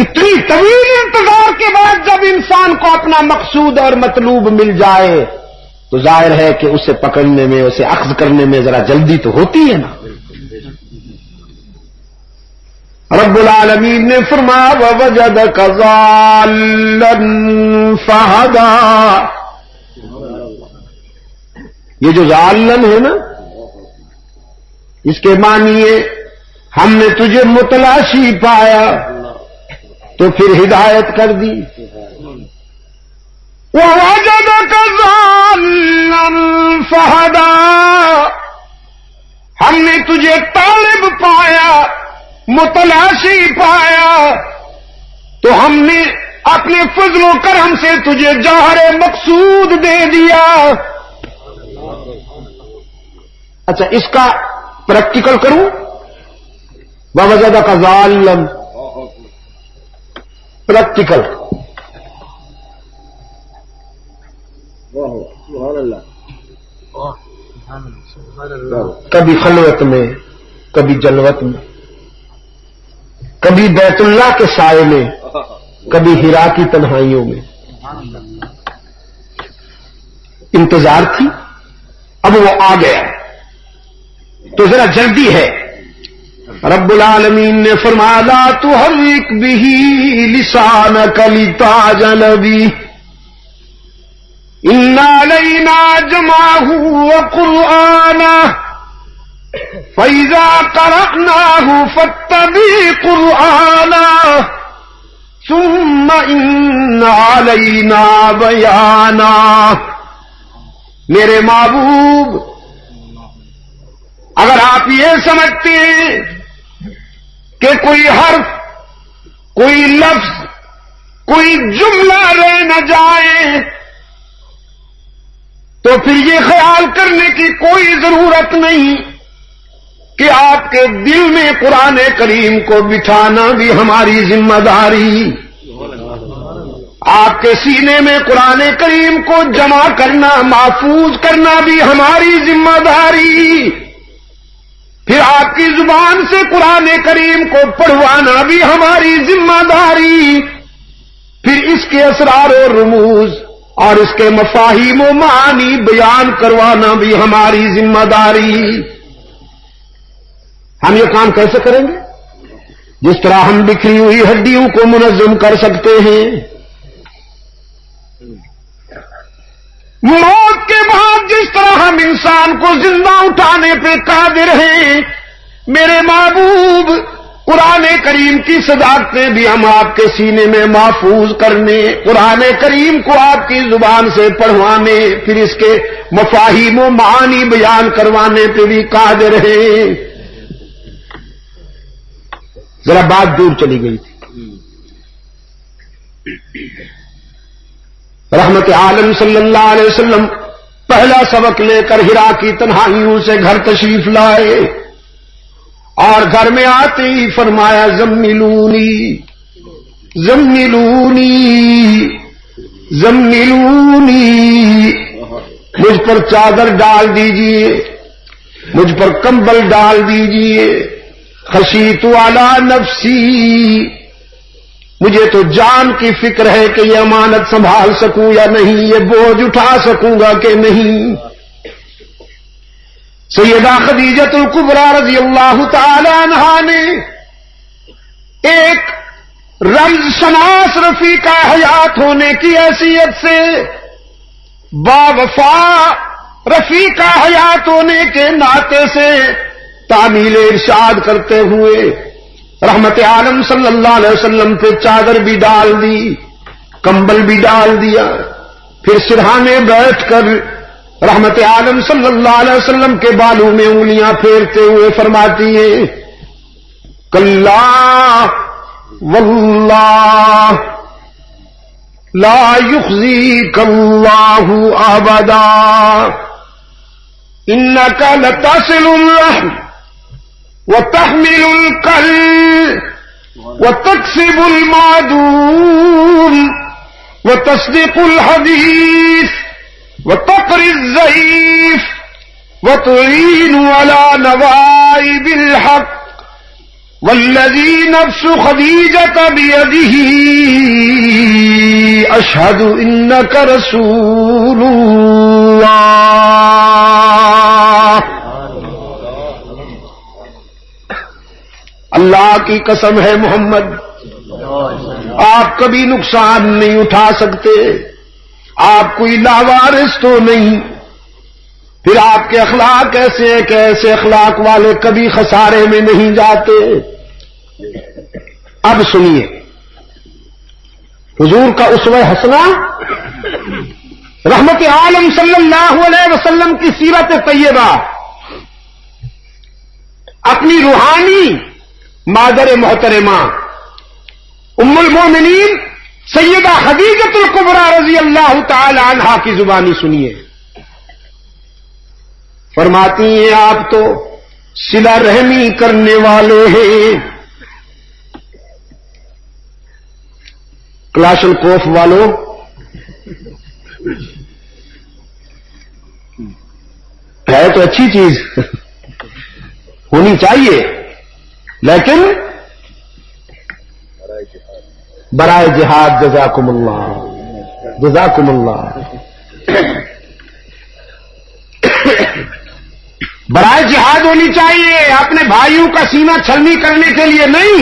اتنی طویل انتظار کے بعد جب انسان کو اپنا مقصود اور مطلوب مل جائے تو ظاہر ہے کہ اسے پکڑنے میں, اسے اخذ کرنے میں ذرا جلدی تو ہوتی ہے نا. رب العالمین نے فرمایا وَوَجَدَكَ ضَالًّا فَهَدَى. یہ جو ضالًا ہے نا، اس کے معنی ہے ہم نے تجھے متلاشی پایا تو پھر ہدایت کر دی. وَوَجَدَكَ ضَالًّا فَهَدَى. ہم نے تجھے طالب پایا، متلاشی پایا، تو ہم نے اپنے فضل و کرم سے تجھے جوہر مقصود دے دیا. اچھا، اس کا پریکٹیکل کروں. وَوَجَدَكَ ضَالًّا پریکٹیکل. کبھی خلوت میں، کبھی جلوت میں، کبھی بیت اللہ کے سائے میں، کبھی ہرا کی تنہائیوں میں. انتظار تھی، اب وہ آ گیا تو ذرا جلدی ہے. رب العالمین نے فرمایا لا تحرک به لسانک لتعجل به ان علینا جمعه وقرآنه فإذا قرأناه فاتبع قرآنه ثم إن علينا بيانه. میرے محبوب، اگر آپ یہ سمجھتے ہیں کہ کوئی حرف، کوئی لفظ، کوئی جملہ رہ نہ جائے، تو پھر یہ خیال کرنے کی کوئی ضرورت نہیں کہ آپ کے دل میں قرآن کریم کو بٹھانا بھی ہماری ذمہ داری، آپ کے سینے میں قرآن کریم کو جمع کرنا، محفوظ کرنا بھی ہماری ذمہ داری، پھر آپ کی زبان سے قرآن کریم کو پڑھوانا بھی ہماری ذمہ داری، پھر اس کے اسرار و رموز اور اس کے مفاہیم و معانی بیان کروانا بھی ہماری ذمہ داری. ہم یہ کام کیسے کریں گے؟ جس طرح ہم بکھری ہوئی ہڈیوں کو منظم کر سکتے ہیں. موت کے بعد جس طرح ہم انسان کو زندہ اٹھانے پہ قادر ہیں، میرے محبوب، قرآن کریم کی صداقتیں بھی ہم آپ کے سینے میں محفوظ کرنے، قرآن کریم کو آپ کی زبان سے پڑھوانے، پھر اس کے مفاہیم و معانی بیان کروانے پہ بھی قادر ہیں. ذرا بات دور چلی گئی تھی. رحمت عالم صلی اللہ علیہ وسلم پہلا سبق لے کر ہرا کی تنہائیوں سے گھر تشریف لائے، اور گھر میں آتے ہی فرمایا زملونی زملونی زملونی، مجھ پر چادر ڈال دیجئے، مجھ پر کمبل ڈال دیجئے. خشیت علی نفسی، مجھے تو جان کی فکر ہے کہ یہ امانت سنبھال سکوں یا نہیں، یہ بوجھ اٹھا سکوں گا کہ نہیں. سیدہ خدیجہ الکبریٰ رضی اللہ تعالی عنہا نے ایک رمز شناس رفیقہ حیات ہونے کی حیثیت سے، باوفا رفیقہ حیات ہونے کے ناطے سے تعمیل ارشاد کرتے ہوئے رحمت عالم صلی اللہ علیہ وسلم پہ چادر بھی ڈال دی، کمبل بھی ڈال دیا، پھر سرہانے بیٹھ کر رحمت عالم صلی اللہ علیہ وسلم کے بالوں میں انگلیاں پھیرتے ہوئے فرماتی ہیں کلا واللہ لا یخزیک اللہ ابدا انک لتصل الرحم وتحمل الكل وتكسب المعدوم وتصدق الحديث وتقري الضعيف وتعين على نوائب الحق والذي نفس خديجة بيده أشهد إنك رسول الله. اللہ کی قسم ہے محمد، آپ کبھی نقصان نہیں اٹھا سکتے، آپ کوئی لاوارث تو نہیں، پھر آپ کے اخلاق ایسے ہیں کہ ایسے اخلاق والے کبھی خسارے میں نہیں جاتے۔ اب سنیے حضور کا اسوہ حسنہ رحمت عالم صلی اللہ علیہ وسلم کی سیرت طیبہ، اپنی روحانی مادر محترمہ ام المومنین سیدہ خدیجۃ الکبریٰ رضی اللہ تعالی عنہا کی زبانی سنیے۔ فرماتی ہیں آپ تو صلہ رحمی کرنے والے ہیں، کلاشن کوف والوں ہے تو اچھی چیز ہونی چاہیے، لیکن برائے جہاد جزاکم اللہ، جزاکم اللہ، برائے جہاد ہونی چاہیے، اپنے بھائیوں کا سینہ چھلنی کرنے کے لیے نہیں۔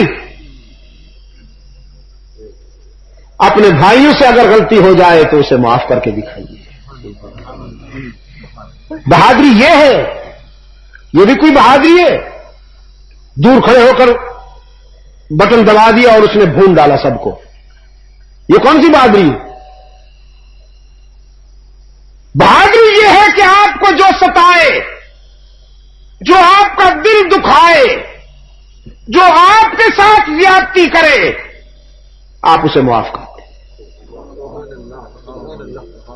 اپنے بھائیوں سے اگر غلطی ہو جائے تو اسے معاف کر کے دکھائیے۔ بہادری یہ ہے، یہ بھی کوئی بہادری ہے؟ دور کھڑے ہو کر بٹن دبا دیا اور اس نے بھون ڈالا سب کو، یہ کون سی بہادری؟ بہادری یہ ہے کہ آپ کو جو ستائے، جو آپ کا دل دکھائے، جو آپ کے ساتھ زیادتی کرے، آپ اسے معاف کر دیں۔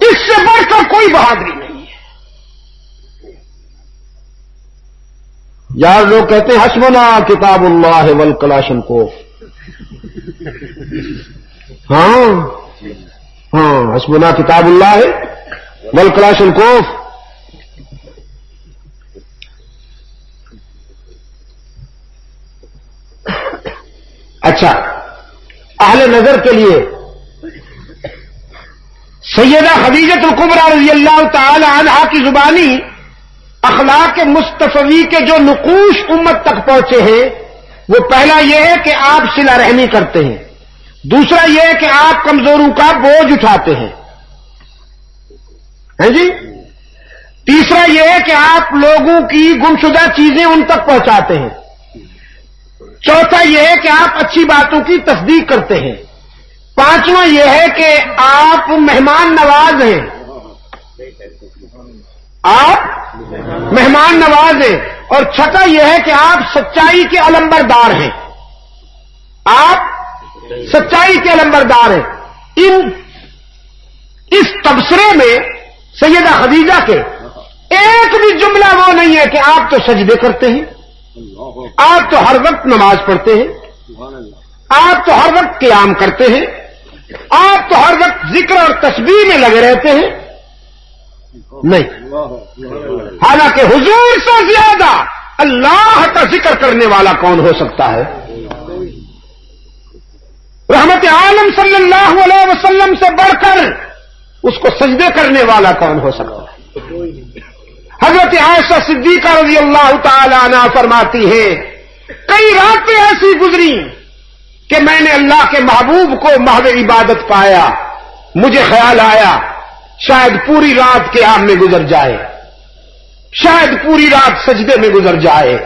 اس سے بڑھ کر کوئی بہادری نہیں ہے۔ یار لوگ کہتے ہیں حسبنا کتاب اللہ والکلاشن کوف، ہاں حسبنا کتاب اللہ والکلاشن کوف۔ اچھا، اہل نظر کے لیے سیدہ خدیجۃ الکبریٰ رضی اللہ تعالی عنہا کی زبانی اخلاق مصطفی کے جو نقوش امت تک پہنچے ہیں، وہ پہلا یہ ہے کہ آپ صلہ رحمی کرتے ہیں، دوسرا یہ ہے کہ آپ کمزوروں کا بوجھ اٹھاتے ہیں جی، تیسرا یہ ہے کہ آپ لوگوں کی گمشدہ چیزیں ان تک پہنچاتے ہیں، چوتھا یہ ہے کہ آپ اچھی باتوں کی تصدیق کرتے ہیں، پانچواں یہ ہے کہ آپ مہمان نواز ہیں، آپ مہمان نواز ہیں، اور چھٹا یہ ہے کہ آپ سچائی کے علمبردار ہیں، آپ سچائی کے علمبردار ہیں۔ اس تبصرے میں سیدہ خدیجہ کے ایک بھی جملہ وہ نہیں ہے کہ آپ تو سجدے کرتے ہیں، آپ تو ہر وقت نماز پڑھتے ہیں، آپ تو ہر وقت قیام کرتے ہیں، آپ تو ہر وقت ذکر اور تسبیح میں لگے رہتے ہیں، نہیں، حالانکہ حضور سے زیادہ اللہ کا ذکر کرنے والا کون ہو سکتا ہے؟ رحمت عالم صلی اللہ علیہ وسلم سے بڑھ کر اس کو سجدے کرنے والا کون ہو سکتا ہے؟ حضرت عائشہ صدیقہ رضی اللہ تعالی عنہا فرماتی ہے، کئی راتیں ایسی گزری کہ میں نے اللہ کے محبوب کو محو عبادت پایا، مجھے خیال آیا شاید پوری رات قیام میں گزر جائے، شاید پوری رات سجدے میں گزر جائے،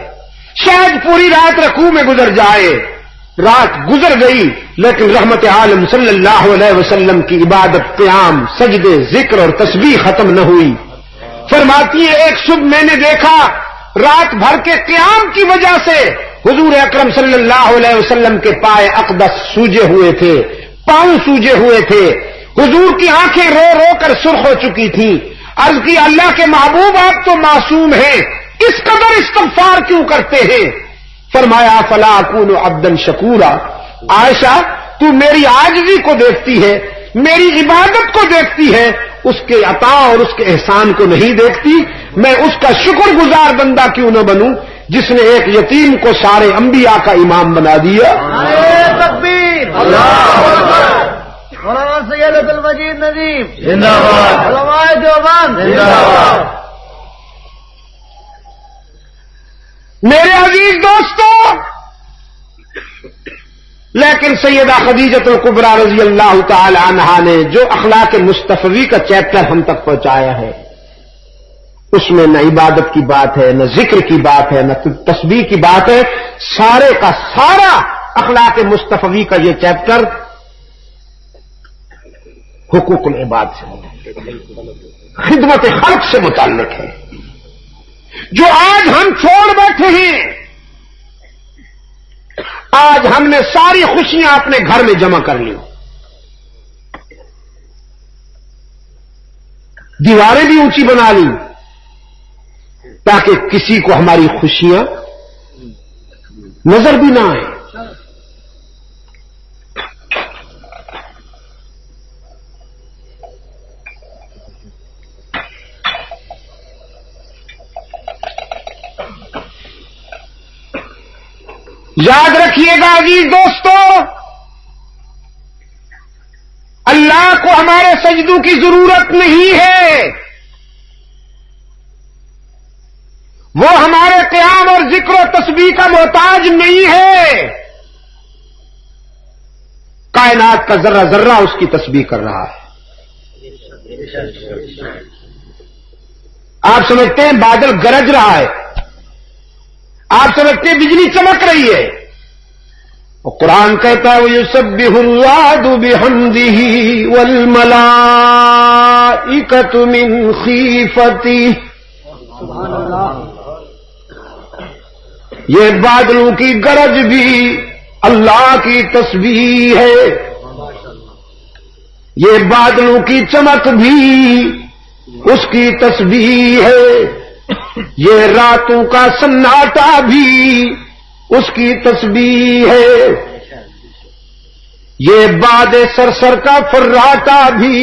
شاید پوری رات رکوع میں گزر جائے۔ رات گزر گئی لیکن رحمت عالم صلی اللہ علیہ وسلم کی عبادت، قیام، سجدے، ذکر اور تسبیح ختم نہ ہوئی۔ فرماتی ہے ایک صبح میں نے دیکھا رات بھر کے قیام کی وجہ سے حضور اکرم صلی اللہ علیہ وسلم کے پائے اقدس سوجے ہوئے تھے، پاؤں سوجے ہوئے تھے، حضور کی آنکھیں رو رو کر سرخ ہو چکی تھیں۔ عرض کی اللہ کے محبوب آپ تو معصوم ہیں، اس قدر استغفار کیوں کرتے ہیں؟ فرمایا فلا اکون عبدا شکورا، عائشہ تو میری عاجزی کو دیکھتی ہے، میری عبادت کو دیکھتی ہے، اس کے عطا اور اس کے احسان کو نہیں دیکھتی، میں اس کا شکر گزار بندہ کیوں نہ بنوں جس نے ایک یتیم کو سارے انبیاء کا امام بنا دیا۔ تکبیر، اللہ اکبر۔ مولانا سید عبد المجید ندیم زندہ باد، علماء دیوبند زندہ باد۔ میرے عزیز دوستو، لیکن سیدہ خدیجۃ الکبریٰ رضی اللہ تعالی عنہا نے جو اخلاق مصطفی کا چیپٹر ہم تک پہنچایا ہے، اس میں نہ عبادت کی بات ہے، نہ ذکر کی بات ہے، نہ تسبیح کی بات ہے، سارے کا سارا اخلاق مصطفی کا یہ چیپٹر حقوق العباد سے متعلق ہے، خدمت خلق سے متعلق ہے، جو آج ہم چھوڑ بیٹھے ہیں۔ آج ہم نے ساری خوشیاں اپنے گھر میں جمع کر لی، دیواریں بھی اونچی بنا لی تاکہ کسی کو ہماری خوشیاں نظر بھی نہ آئیں۔ یاد رکھیے گا عزیز دوستو، اللہ کو ہمارے سجدوں کی ضرورت نہیں ہے، وہ ہمارے قیام اور ذکر و تسبیح کا محتاج نہیں ہے۔ کائنات کا ذرہ ذرہ اس کی تسبیح کر رہا ہے۔ آپ سمجھتے ہیں بادل گرج رہا ہے، آپ سمجھتے ہیں بجلی چمک رہی ہے، اور قرآن کہتا ہے وَيُسَبِّحُ الرَّعْدُ بِحَمْدِهِ وَالْمَلَائِكَةُ مِنْ خِيفَتِهِ۔ سبحان اللہ۔ یہ بادلوں کی گرج بھی اللہ کی تسبیح ہے، یہ بادلوں کی چمک بھی اس کی تسبیح ہے، یہ راتوں کا سناٹا بھی اس کی تسبیح ہے، یہ باد سرسر کا فراٹا بھی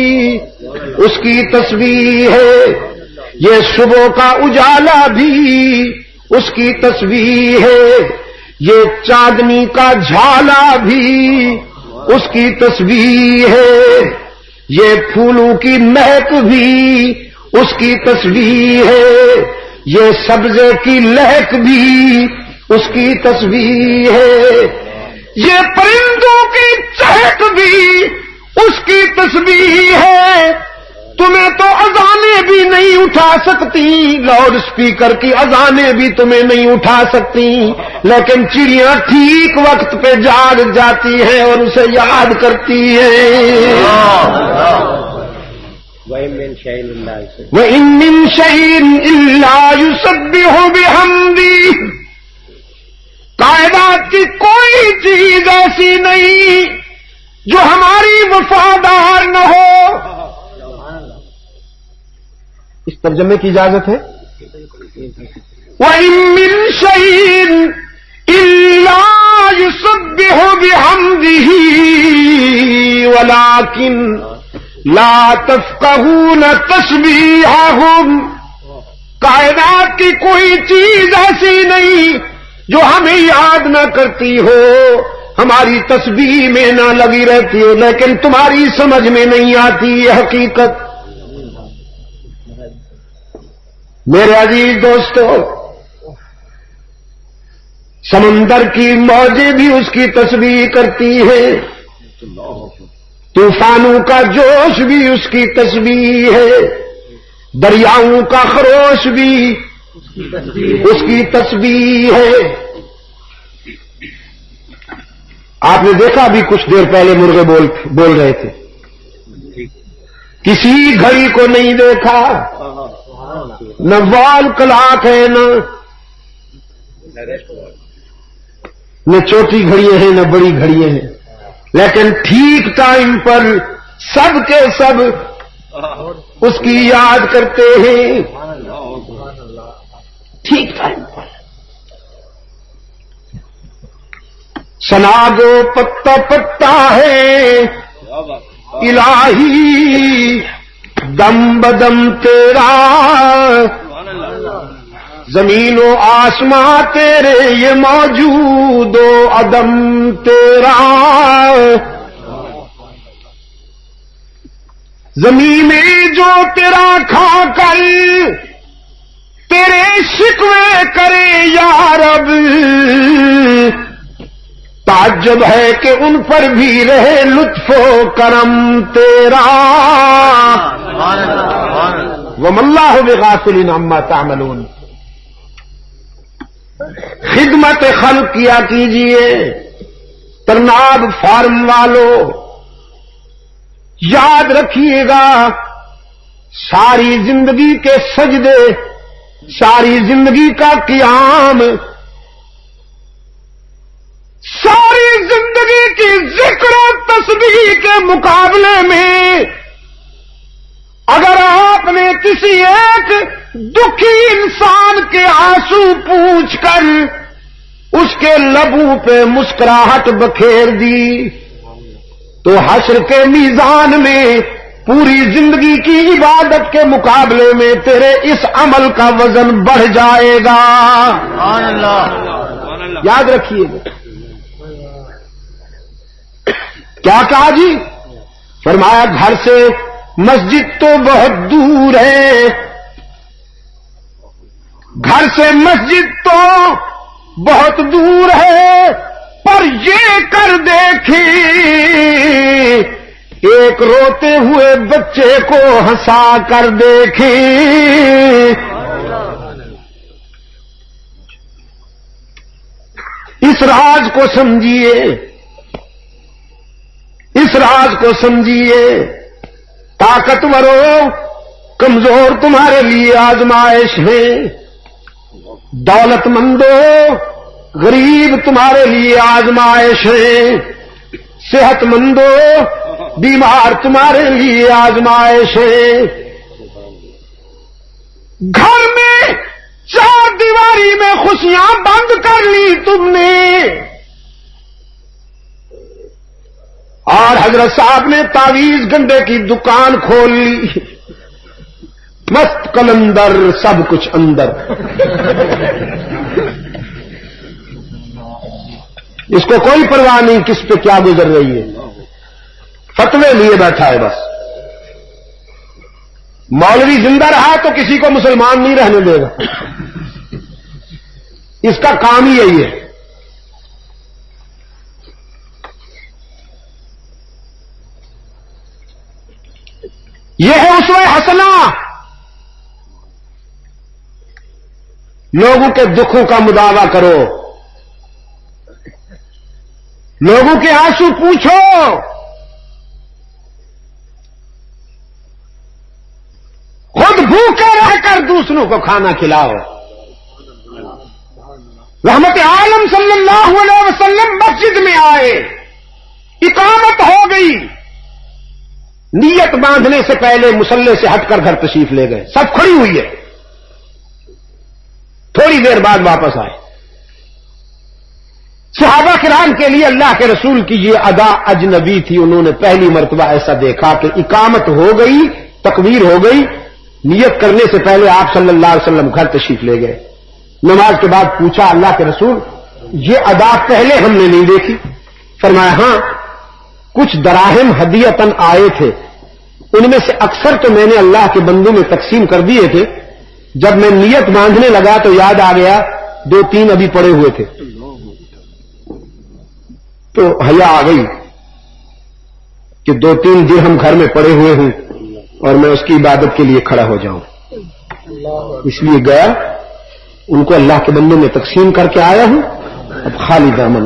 اس کی تسبیح ہے، یہ صبح کا اجالا بھی اس کی تسبیح ہے، یہ چاندنی کا جھالا بھی اس کی تسبیح ہے، یہ پھولوں کی مہک بھی اس کی تسبیح ہے، یہ سبزے کی لہک بھی اس کی تسبیح ہے، یہ پرندوں کی چہک بھی اس کی تسبیح ہے۔ تمہیں تو اذانیں بھی نہیں اٹھا سکتی، لاؤڈ اسپیکر کی اذانیں بھی تمہیں نہیں اٹھا سکتی، لیکن چڑیاں ٹھیک وقت پہ جاگ جاتی ہیں اور اسے یاد کرتی ہیں۔ وَإِن مِّن شَيْءٍ إِلَّا يُسَبِّحُ بِحَمْدِهِ۔ کائنات کی کوئی چیز ایسی نہیں جو ہماری وفادار نہ ہو۔ اس ترجمے کی اجازت ہے؟ وَإِن مِّن شَيْءٍ إِلَّا يُسَبِّحُ بِحَمْدِهِ وَلَكِنْ لَا تَفْقَهُونَ تَسْبِيحَهُمْ۔ کائنات کی کوئی چیز ایسی نہیں جو ہمیں یاد نہ کرتی ہو، ہماری تسبیح میں نہ لگی رہتی ہو، لیکن تمہاری سمجھ میں نہیں آتی یہ حقیقت۔ میرے عزیز دوستو، سمندر کی موجیں بھی اس کی تسبیح کرتی ہیں، طوفانوں کا جوش بھی اس کی تسبیح ہے، دریاؤں کا خروش بھی اس کی تسبیح ہے۔ آپ نے دیکھا ابھی کچھ دیر پہلے مرغے بول رہے تھے، کسی گھڑی کو نہیں دیکھا، نہ وال کلاک ہے، نہ چھوٹی گھڑیاں ہیں نہ بڑی گھڑیاں ہیں، لیکن ٹھیک ٹائم پر سب کے سب اس کی یاد کرتے ہیں، ٹھیک ٹائم پر۔ سناگو پتا پتا ہے الہی دم بدم تیرا، زمین و آسماں تیرے یہ موجود و عدم تیرا، زمین میں جو تیرا کھا کر تیرے شکوے کرے یا رب، تعجب ہے کہ ان پر بھی رہے لطف و کرم تیرا. وَمَا اللَّهُ بِغَافِلٍ عَمَّا تَعْمَلُونَ. خدمت خلق کیا کیجئے ترناب فارم والو. یاد رکھیے گا ساری زندگی کے سجدے، ساری زندگی کا قیام، ساری زندگی کی ذکر و تسبیح کے مقابلے میں اگر آپ نے کسی ایک دکھی انسان کے آنسو پوچھ کر اس کے لبوں پہ مسکراہٹ بکھیر دی تو حشر کے میزان میں پوری زندگی کی عبادت کے مقابلے میں تیرے اس عمل کا وزن بڑھ جائے گا. سبحان اللہ. یاد رکھیے گا. کیا کہا جی؟ فرمایا گھر سے مسجد تو بہت دور ہے، گھر سے مسجد تو بہت دور ہے، پر یہ کر دیکھی ایک روتے ہوئے بچے کو ہنسا کر دیکھی. اس راز کو سمجھیے، اس راز کو سمجھیے. طاقتوروں کمزور تمہارے لیے آزمائش ہے، دولت مندوں غریب تمہارے لیے آزمائش ہے، صحت مندوں بیمار تمہارے لیے آزمائش ہے. گھر میں چار دیواری میں خوشیاں بند کر لی تم نے، اور حضرت صاحب نے تعویذ گنڈے کی دکان کھول لی. مست کلندر سب کچھ اندر. اس کو کوئی پرواہ نہیں کس پہ کیا گزر رہی ہے، فتوے لیے بیٹھا ہے بس. مولوی زندہ رہا تو کسی کو مسلمان نہیں رہنے دے گا، اس کا کام ہی یہی ہے. یہ ہے اسوہ حسنہ. لوگوں کے دکھوں کا مداوع کرو، لوگوں کے آنسو پوچھو، خود بھوکے رہ کر دوسروں کو کھانا کھلاؤ. رحمت عالم صلی اللہ علیہ وسلم مسجد میں آئے، اقامت ہو گئی، نیت باندھنے سے پہلے مصلی سے ہٹ کر گھر تشریف لے گئے. سب کھڑی ہوئی ہے، تھوڑی دیر بعد واپس آئے. صحابہ کرام کے لیے اللہ کے رسول کی یہ ادا اجنبی تھی. انہوں نے پہلی مرتبہ ایسا دیکھا کہ اقامت ہو گئی، تکبیر ہو گئی، نیت کرنے سے پہلے آپ صلی اللہ علیہ وسلم گھر تشریف لے گئے. نماز کے بعد پوچھا اللہ کے رسول یہ ادا پہلے ہم نے نہیں دیکھی. فرمایا ہاں کچھ دراہم ہدیتاً آئے تھے، ان میں سے اکثر تو میں نے اللہ کے بندوں میں تقسیم کر دیے تھے. جب میں نیت باندھنے لگا تو یاد آ گیا 2-3 ابھی پڑے ہوئے تھے، تو حیا آ گئی کہ 2-3 درہم گھر میں پڑے ہوئے ہوں اور میں اس کی عبادت کے لیے کھڑا ہو جاؤں. اس لیے گیا، ان کو اللہ کے بندوں میں تقسیم کر کے آیا ہوں. اب خالی دامن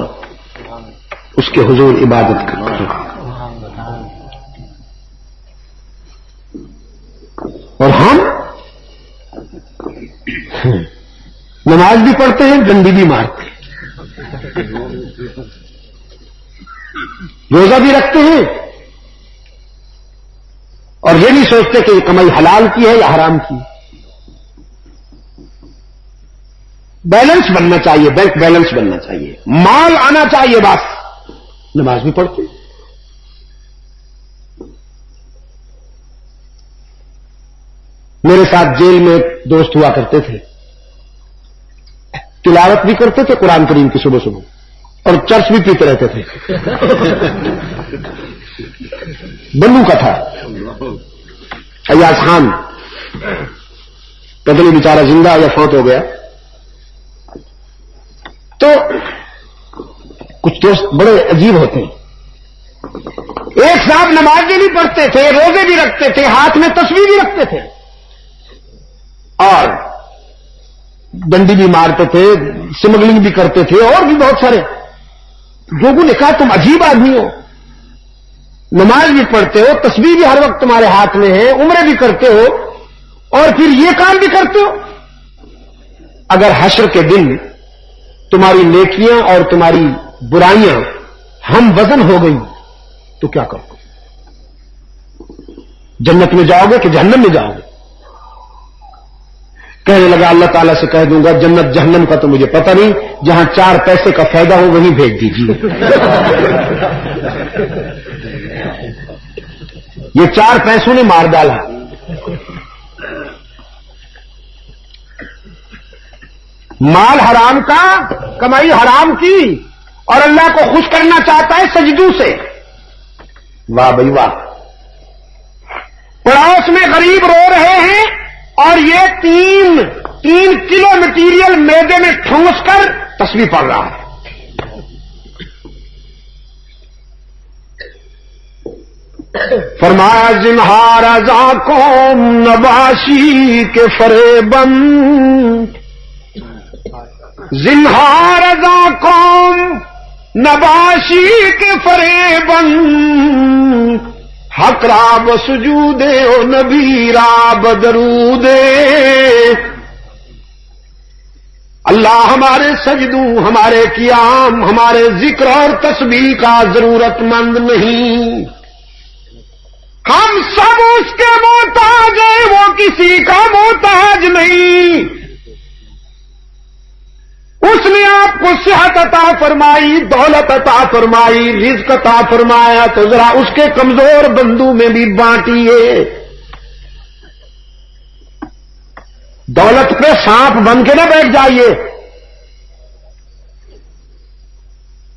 اس کے حضور عبادت کرتا ہوں. اور ہم نماز بھی پڑھتے ہیں، ڈنڈی بھی مارتے ہیں، روزہ بھی رکھتے ہیں، اور یہ نہیں سوچتے کہ یہ کمائی حلال کی ہے یا حرام کی. بیلنس بننا چاہیے، بینک بیلنس بننا چاہیے، مال آنا چاہیے، بس. نماز بھی پڑھتے ہیں. میرے ساتھ جیل میں دوست ہوا کرتے تھے، تلاوت بھی کرتے تھے قرآن کریم کی صبح صبح، اور چرچ بھی پیتے رہتے تھے. بنو کا تھا ایاز خان، پتہ نہیں بیچارہ زندہ یا فوت ہو گیا. تو کچھ دوست بڑے عجیب ہوتے ہیں. ایک صاحب نماز بھی نہیں پڑھتے تھے, روزے بھی رکھتے تھے, ہاتھ میں تسبیح بھی رکھتے تھے, اور ڈنڈی بھی مارتے تھے, سمگلنگ بھی کرتے تھے, اور بھی بہت سارے. لوگوں نے کہا تم عجیب آدمی ہو, نماز بھی پڑھتے ہو, تسبیح بھی ہر وقت تمہارے ہاتھ میں ہے, عمرے بھی کرتے ہو, اور پھر یہ کام بھی کرتے ہو. اگر حشر کے دن تمہاری نیکیاں اور تمہاری برائیاں ہم وزن ہو گئی تو کیا کرو گے؟ جنت میں جاؤ گے کہ جہنم میں جاؤ گے؟ کہنے لگا اللہ تعالیٰ سے کہہ دوں گا جنت جہنم کا تو مجھے پتہ نہیں, جہاں 4 پیسے کا فائدہ ہو وہیں بھیج دیجیے. یہ 4 پیسوں نے مار ڈالا. مال حرام کا, کمائی حرام کی, اور اللہ کو خوش کرنا چاہتا ہے سجدوں سے. واہ بھائی واہ. پڑوس میں غریب رو رہے ہیں اور یہ 3 کلو مٹیریل میدے میں ٹھونس کر تسبیح پڑھ رہا ہے. فرمایا زنہار ازاں قوم نباشی کے فریبند, زنہار ازاں قوم نباشی کے فریبند, حق راب سجودے او نبی راب درودے. اللہ ہمارے سجدوں, ہمارے قیام, ہمارے ذکر اور تسبیح کا ضرورت مند نہیں, ہم سب اس کے محتاج ہیں, وہ کسی کا محتاج نہیں. اس نے آپ کو صحت عطا فرمائی, دولت عطا فرمائی, رزق عطا فرمایا, تو ذرا اس کے کمزور بندوں میں بھی بانٹیے. دولت پہ سانپ بن کے نہ بیٹھ جائیے.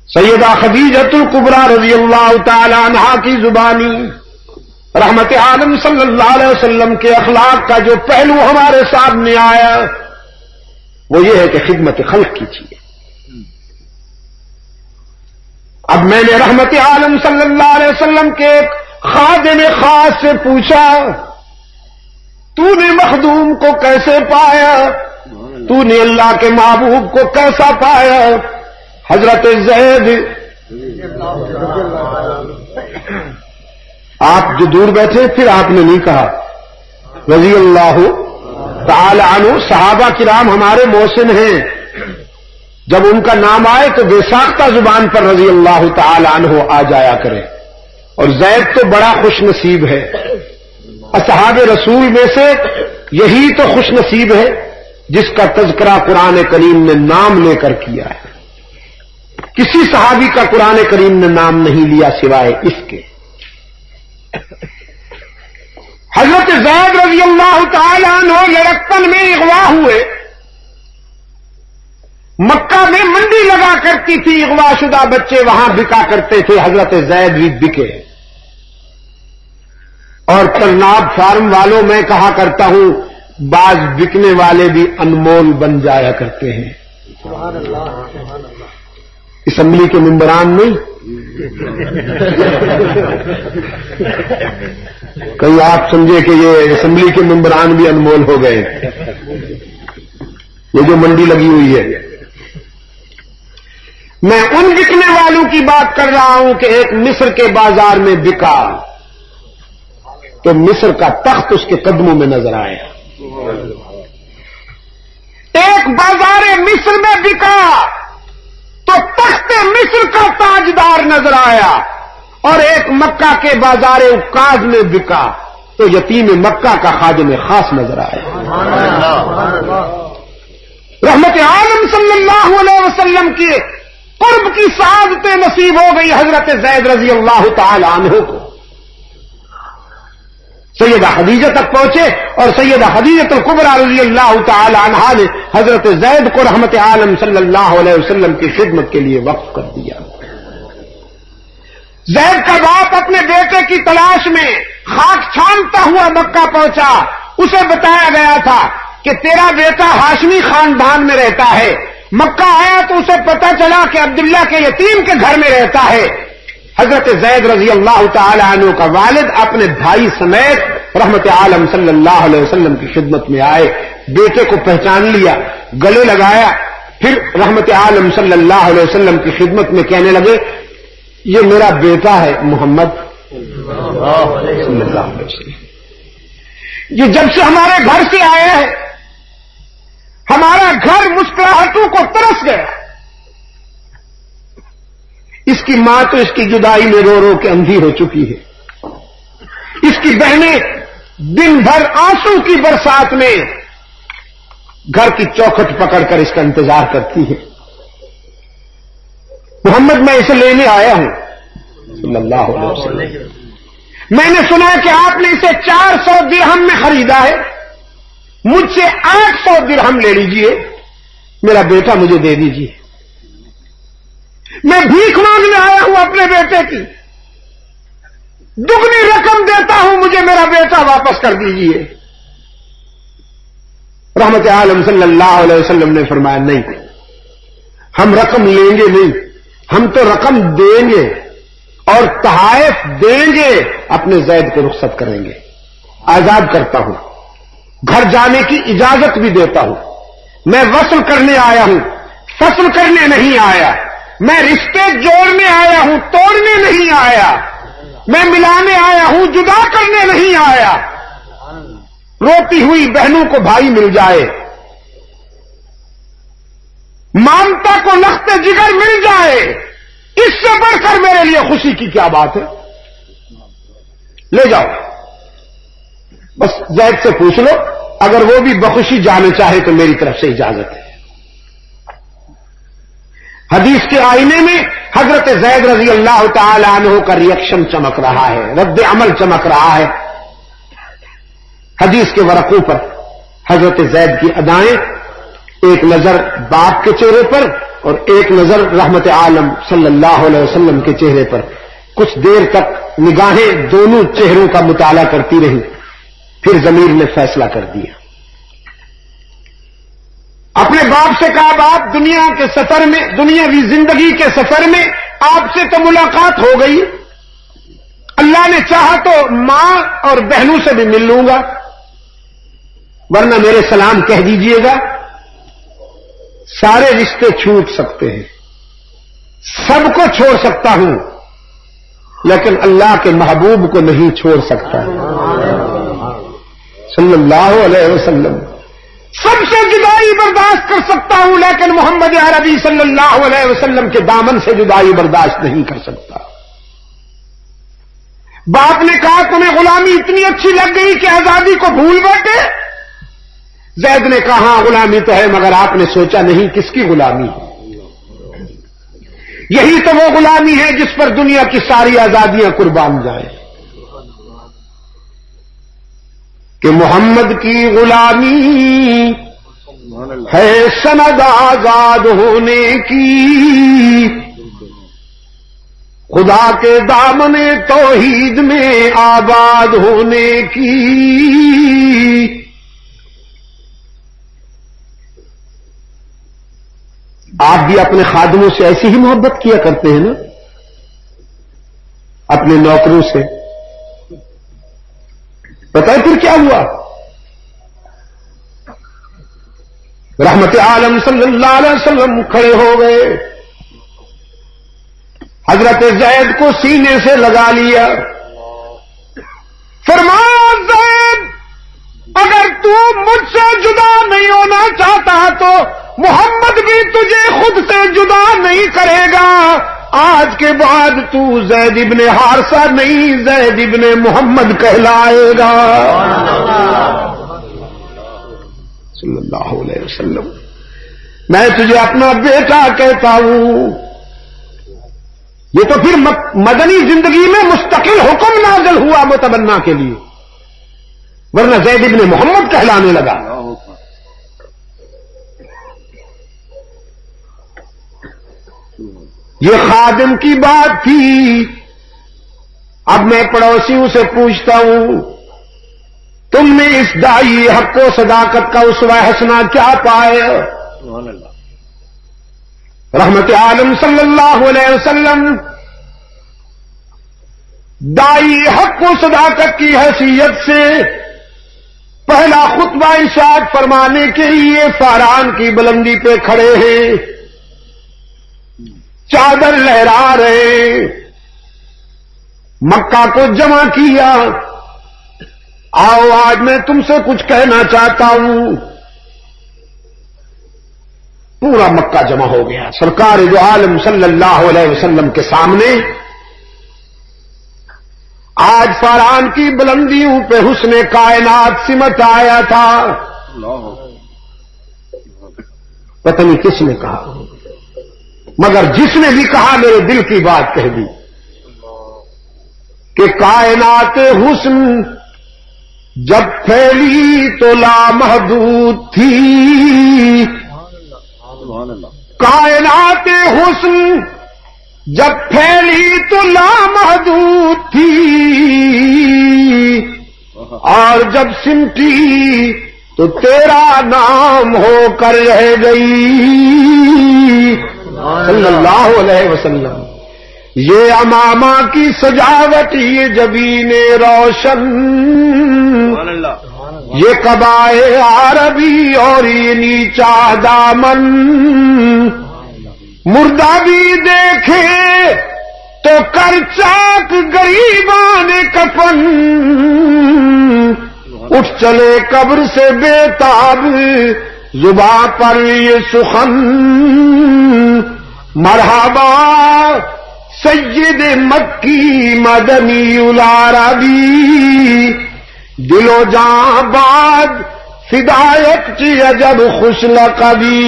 سیدہ خدیجۃ الکبریٰ رضی اللہ تعالی عنہا کی زبانی رحمت عالم صلی اللہ علیہ وسلم کے اخلاق کا جو پہلو ہمارے سامنے آیا وہ یہ ہے کہ خدمت خلق کیجیے. اب میں نے رحمت عالم صلی اللہ علیہ وسلم کے ایک خادم خاص سے پوچھا, تو نے مخدوم کو کیسے پایا, تو نے اللہ کے محبوب کو کیسا پایا؟ حضرت زید, آپ جو دور بیٹھے پھر آپ نے نہیں کہا رضی اللہ تعالی عنہ. صحابہ کرام ہمارے محسن ہیں, جب ان کا نام آئے تو بے ساختہ زبان پر رضی اللہ تعالی عنہ آ جایا کرے. اور زید تو بڑا خوش نصیب ہے, اصحاب رسول میں سے یہی تو خوش نصیب ہے جس کا تذکرہ قرآن کریم نے نام لے کر کیا ہے. کسی صحابی کا قرآن کریم نے نام نہیں لیا سوائے اس کے. حضرت زید رضی اللہ تعالی عنہ لڑکپن میں اغوا ہوئے. مکہ میں منڈی لگا کرتی تھی, اغوا شدہ بچے وہاں بکا کرتے تھے, حضرت زید بھی بکے. اور ترناب فارم والوں میں کہا کرتا ہوں بعض بکنے والے بھی انمول بن جایا کرتے ہیں. اسمبلی کے ممبران نہیں, کہیں آپ سمجھے کہ یہ اسمبلی کے ممبران بھی انمول ہو گئے. یہ جو منڈی لگی ہوئی ہے, میں ان بکنے والوں کی بات کر رہا ہوں کہ ایک مصر کے بازار میں بکا تو مصر کا تخت اس کے قدموں میں نظر آیا. ایک بازار مصر میں بکا تو تخت مصر کا تاجدار نظر آیا, اور ایک مکہ کے بازار عکاظ میں بکا تو یتیم مکہ کا خادم خاص نظر آیا. رحمت عالم صلی اللہ علیہ وسلم کی قرب کی سعادتیں نصیب ہو گئی حضرت زید رضی اللہ تعالی عنہ کو. سیدہ خدیجہ تک پہنچے اور سیدہ خدیجہ الکبریٰ رضی اللہ تعالی عنہا نے حضرت زید کو رحمت عالم صلی اللہ علیہ وسلم کی خدمت کے لیے وقف کر دیا. زید کا باپ اپنے بیٹے کی تلاش میں خاک چھانتا ہوا مکہ پہنچا. اسے بتایا گیا تھا کہ تیرا بیٹا ہاشمی خاندان میں رہتا ہے, مکہ آیا تو اسے پتا چلا کہ عبداللہ کے یتیم کے گھر میں رہتا ہے. حضرت زید رضی اللہ تعالی عنہ کا والد اپنے بھائی سمیت رحمت عالم صلی اللہ علیہ وسلم کی خدمت میں آئے. بیٹے کو پہچان لیا, گلے لگایا, پھر رحمت عالم صلی اللہ علیہ وسلم کی خدمت میں کہنے لگے یہ میرا بیٹا ہے محمد صلی اللہ علیہ وسلم. یہ جب سے ہمارے گھر سے آیا ہے ہمارا گھر مسکراہٹوں کو ترس گیا. اس کی ماں تو اس کی جدائی میں رو رو کے اندھی ہو چکی ہے. اس کی بہنیں دن بھر آنسو کی برسات میں گھر کی چوکھٹ پکڑ کر اس کا انتظار کرتی ہے. محمد میں اسے لینے آیا ہوں صلی اللہ علیہ وسلم. میں نے سنا کہ آپ نے اسے 400 درہم میں خریدا ہے. مجھ سے 800 درہم لے لیجئے, میرا بیٹا مجھے دے دیجئے. میں بھیک مانگنے آیا ہوں اپنے بیٹے کی, دگنی رقم دیتا ہوں, مجھے میرا بیٹا واپس کر دیجئے. رحمت عالم صلی اللہ علیہ وسلم نے فرمایا نہیں, ہم رقم لیں گے نہیں, ہم تو رقم دیں گے اور تحائف دیں گے, اپنے زید کو رخصت کریں گے, آزاد کرتا ہوں, گھر جانے کی اجازت بھی دیتا ہوں. میں وصل کرنے آیا ہوں, فصل کرنے نہیں آیا. میں رشتے جوڑنے آیا ہوں, توڑنے نہیں آیا. میں ملانے آیا ہوں, جدا کرنے نہیں آیا. روتی ہوئی بہنوں کو بھائی مل جائے, مامتا کو لخت جگر مل جائے, اس سے بڑھ کر میرے لیے خوشی کی کیا بات ہے. لے جاؤ, بس زید سے پوچھ لو, اگر وہ بھی بخوشی جانے چاہے تو میری طرف سے اجازت ہے. حدیث کے آئینے میں حضرت زید رضی اللہ تعالی عنہ کا ریئیکشن چمک رہا ہے, رد عمل چمک رہا ہے. حدیث کے ورقوں پر حضرت زید کی ادائیں, ایک نظر باپ کے چہرے پر اور ایک نظر رحمت عالم صلی اللہ علیہ وسلم کے چہرے پر. کچھ دیر تک نگاہیں دونوں چہروں کا مطالعہ کرتی رہی, پھر ضمیر نے فیصلہ کر دیا. اپنے باپ سے کہا, باپ دنیا کے سفر میں, دنیاوی زندگی کے سفر میں آپ سے تو ملاقات ہو گئی, اللہ نے چاہا تو ماں اور بہنوں سے بھی مل لوں گا, ورنہ میرے سلام کہہ دیجئے گا. سارے رشتے چھوٹ سکتے ہیں, سب کو چھوڑ سکتا ہوں, لیکن اللہ کے محبوب کو نہیں چھوڑ سکتا صلی اللہ علیہ وسلم. سب سے جدائی برداشت کر سکتا ہوں, لیکن محمد عربی صلی اللہ علیہ وسلم کے دامن سے جدائی برداشت نہیں کر سکتا. باپ نے کہا تمہیں غلامی اتنی اچھی لگ گئی کہ آزادی کو بھول بیٹھے. زید نے کہا ہاں غلامی تو ہے, مگر آپ نے سوچا نہیں کس کی غلامی ہے. یہی تو وہ غلامی ہے جس پر دنیا کی ساری آزادیاں قربان جائیں. کہ محمد کی غلامی ہے سند آزاد ہونے کی, خدا کے دامن توحید میں آباد ہونے کی. آپ بھی اپنے خادموں سے ایسی ہی محبت کیا کرتے ہیں نا, اپنے نوکروں سے. پتہ ہے پھر کیا ہوا؟ رحمت عالم صلی اللہ علیہ وسلم کھڑے ہو گئے, حضرت زید کو سینے سے لگا لیا, فرمایا زید اگر تو مجھ سے جدا نہیں ہونا چاہتا تو محمد بھی تجھے خود سے جدا نہیں کرے گا. آج کے بعد تو زید ابن حارثہ نہیں, زید ابن محمد کہلائے گا صلی اللہ علیہ وسلم. میں تجھے اپنا بیٹا کہتا ہوں. یہ تو پھر مدنی زندگی میں مستقل حکم نازل ہوا متبنا کے لیے, ورنہ زید ابن محمد کہلانے لگا. یہ خادم کی بات تھی. اب میں پڑوسیوں سے پوچھتا ہوں, تم نے اس دائی حق و صداقت کا اسوہ حسنہ کیا پایا؟ رحمت عالم صلی اللہ علیہ وسلم دائی حق و صداقت کی حیثیت سے پہلا خطبہ ارشاد فرمانے کے لیے فاران کی بلندی پہ کھڑے ہیں، چادر لہرا رہے، مکہ کو جمع کیا، آؤ آج میں تم سے کچھ کہنا چاہتا ہوں۔ پورا مکہ جمع ہو گیا سرکار دو عالم صلی اللہ علیہ وسلم کے سامنے۔ آج فاران کی بلندیوں پہ حسن کائنات سمٹ آیا تھا۔ پتہ نہیں کس نے کہا، مگر جس نے بھی کہا میرے دل کی بات کہہ دی کہ کائنات حسن جب پھیلی تو لامحدود تھی، کائنات حسن جب پھیلی تو لامحدود تھی، اور جب سمٹی تو تیرا نام ہو کر رہ گئی صلی اللہ علیہ وسلم۔ یہ امامہ کی سجاوٹ، یہ جبین روشن، یہ قبائے عربی اور یہ نیچا دامن، مردہ بھی دیکھے تو کر چاک غریبان کفن، اٹھ چلے قبر سے بے تاب زباں پر یہ سخن، مرحبا سید مکی مدنی العربی، دل و جاں باد فدایت کی عجب خوش لقبی۔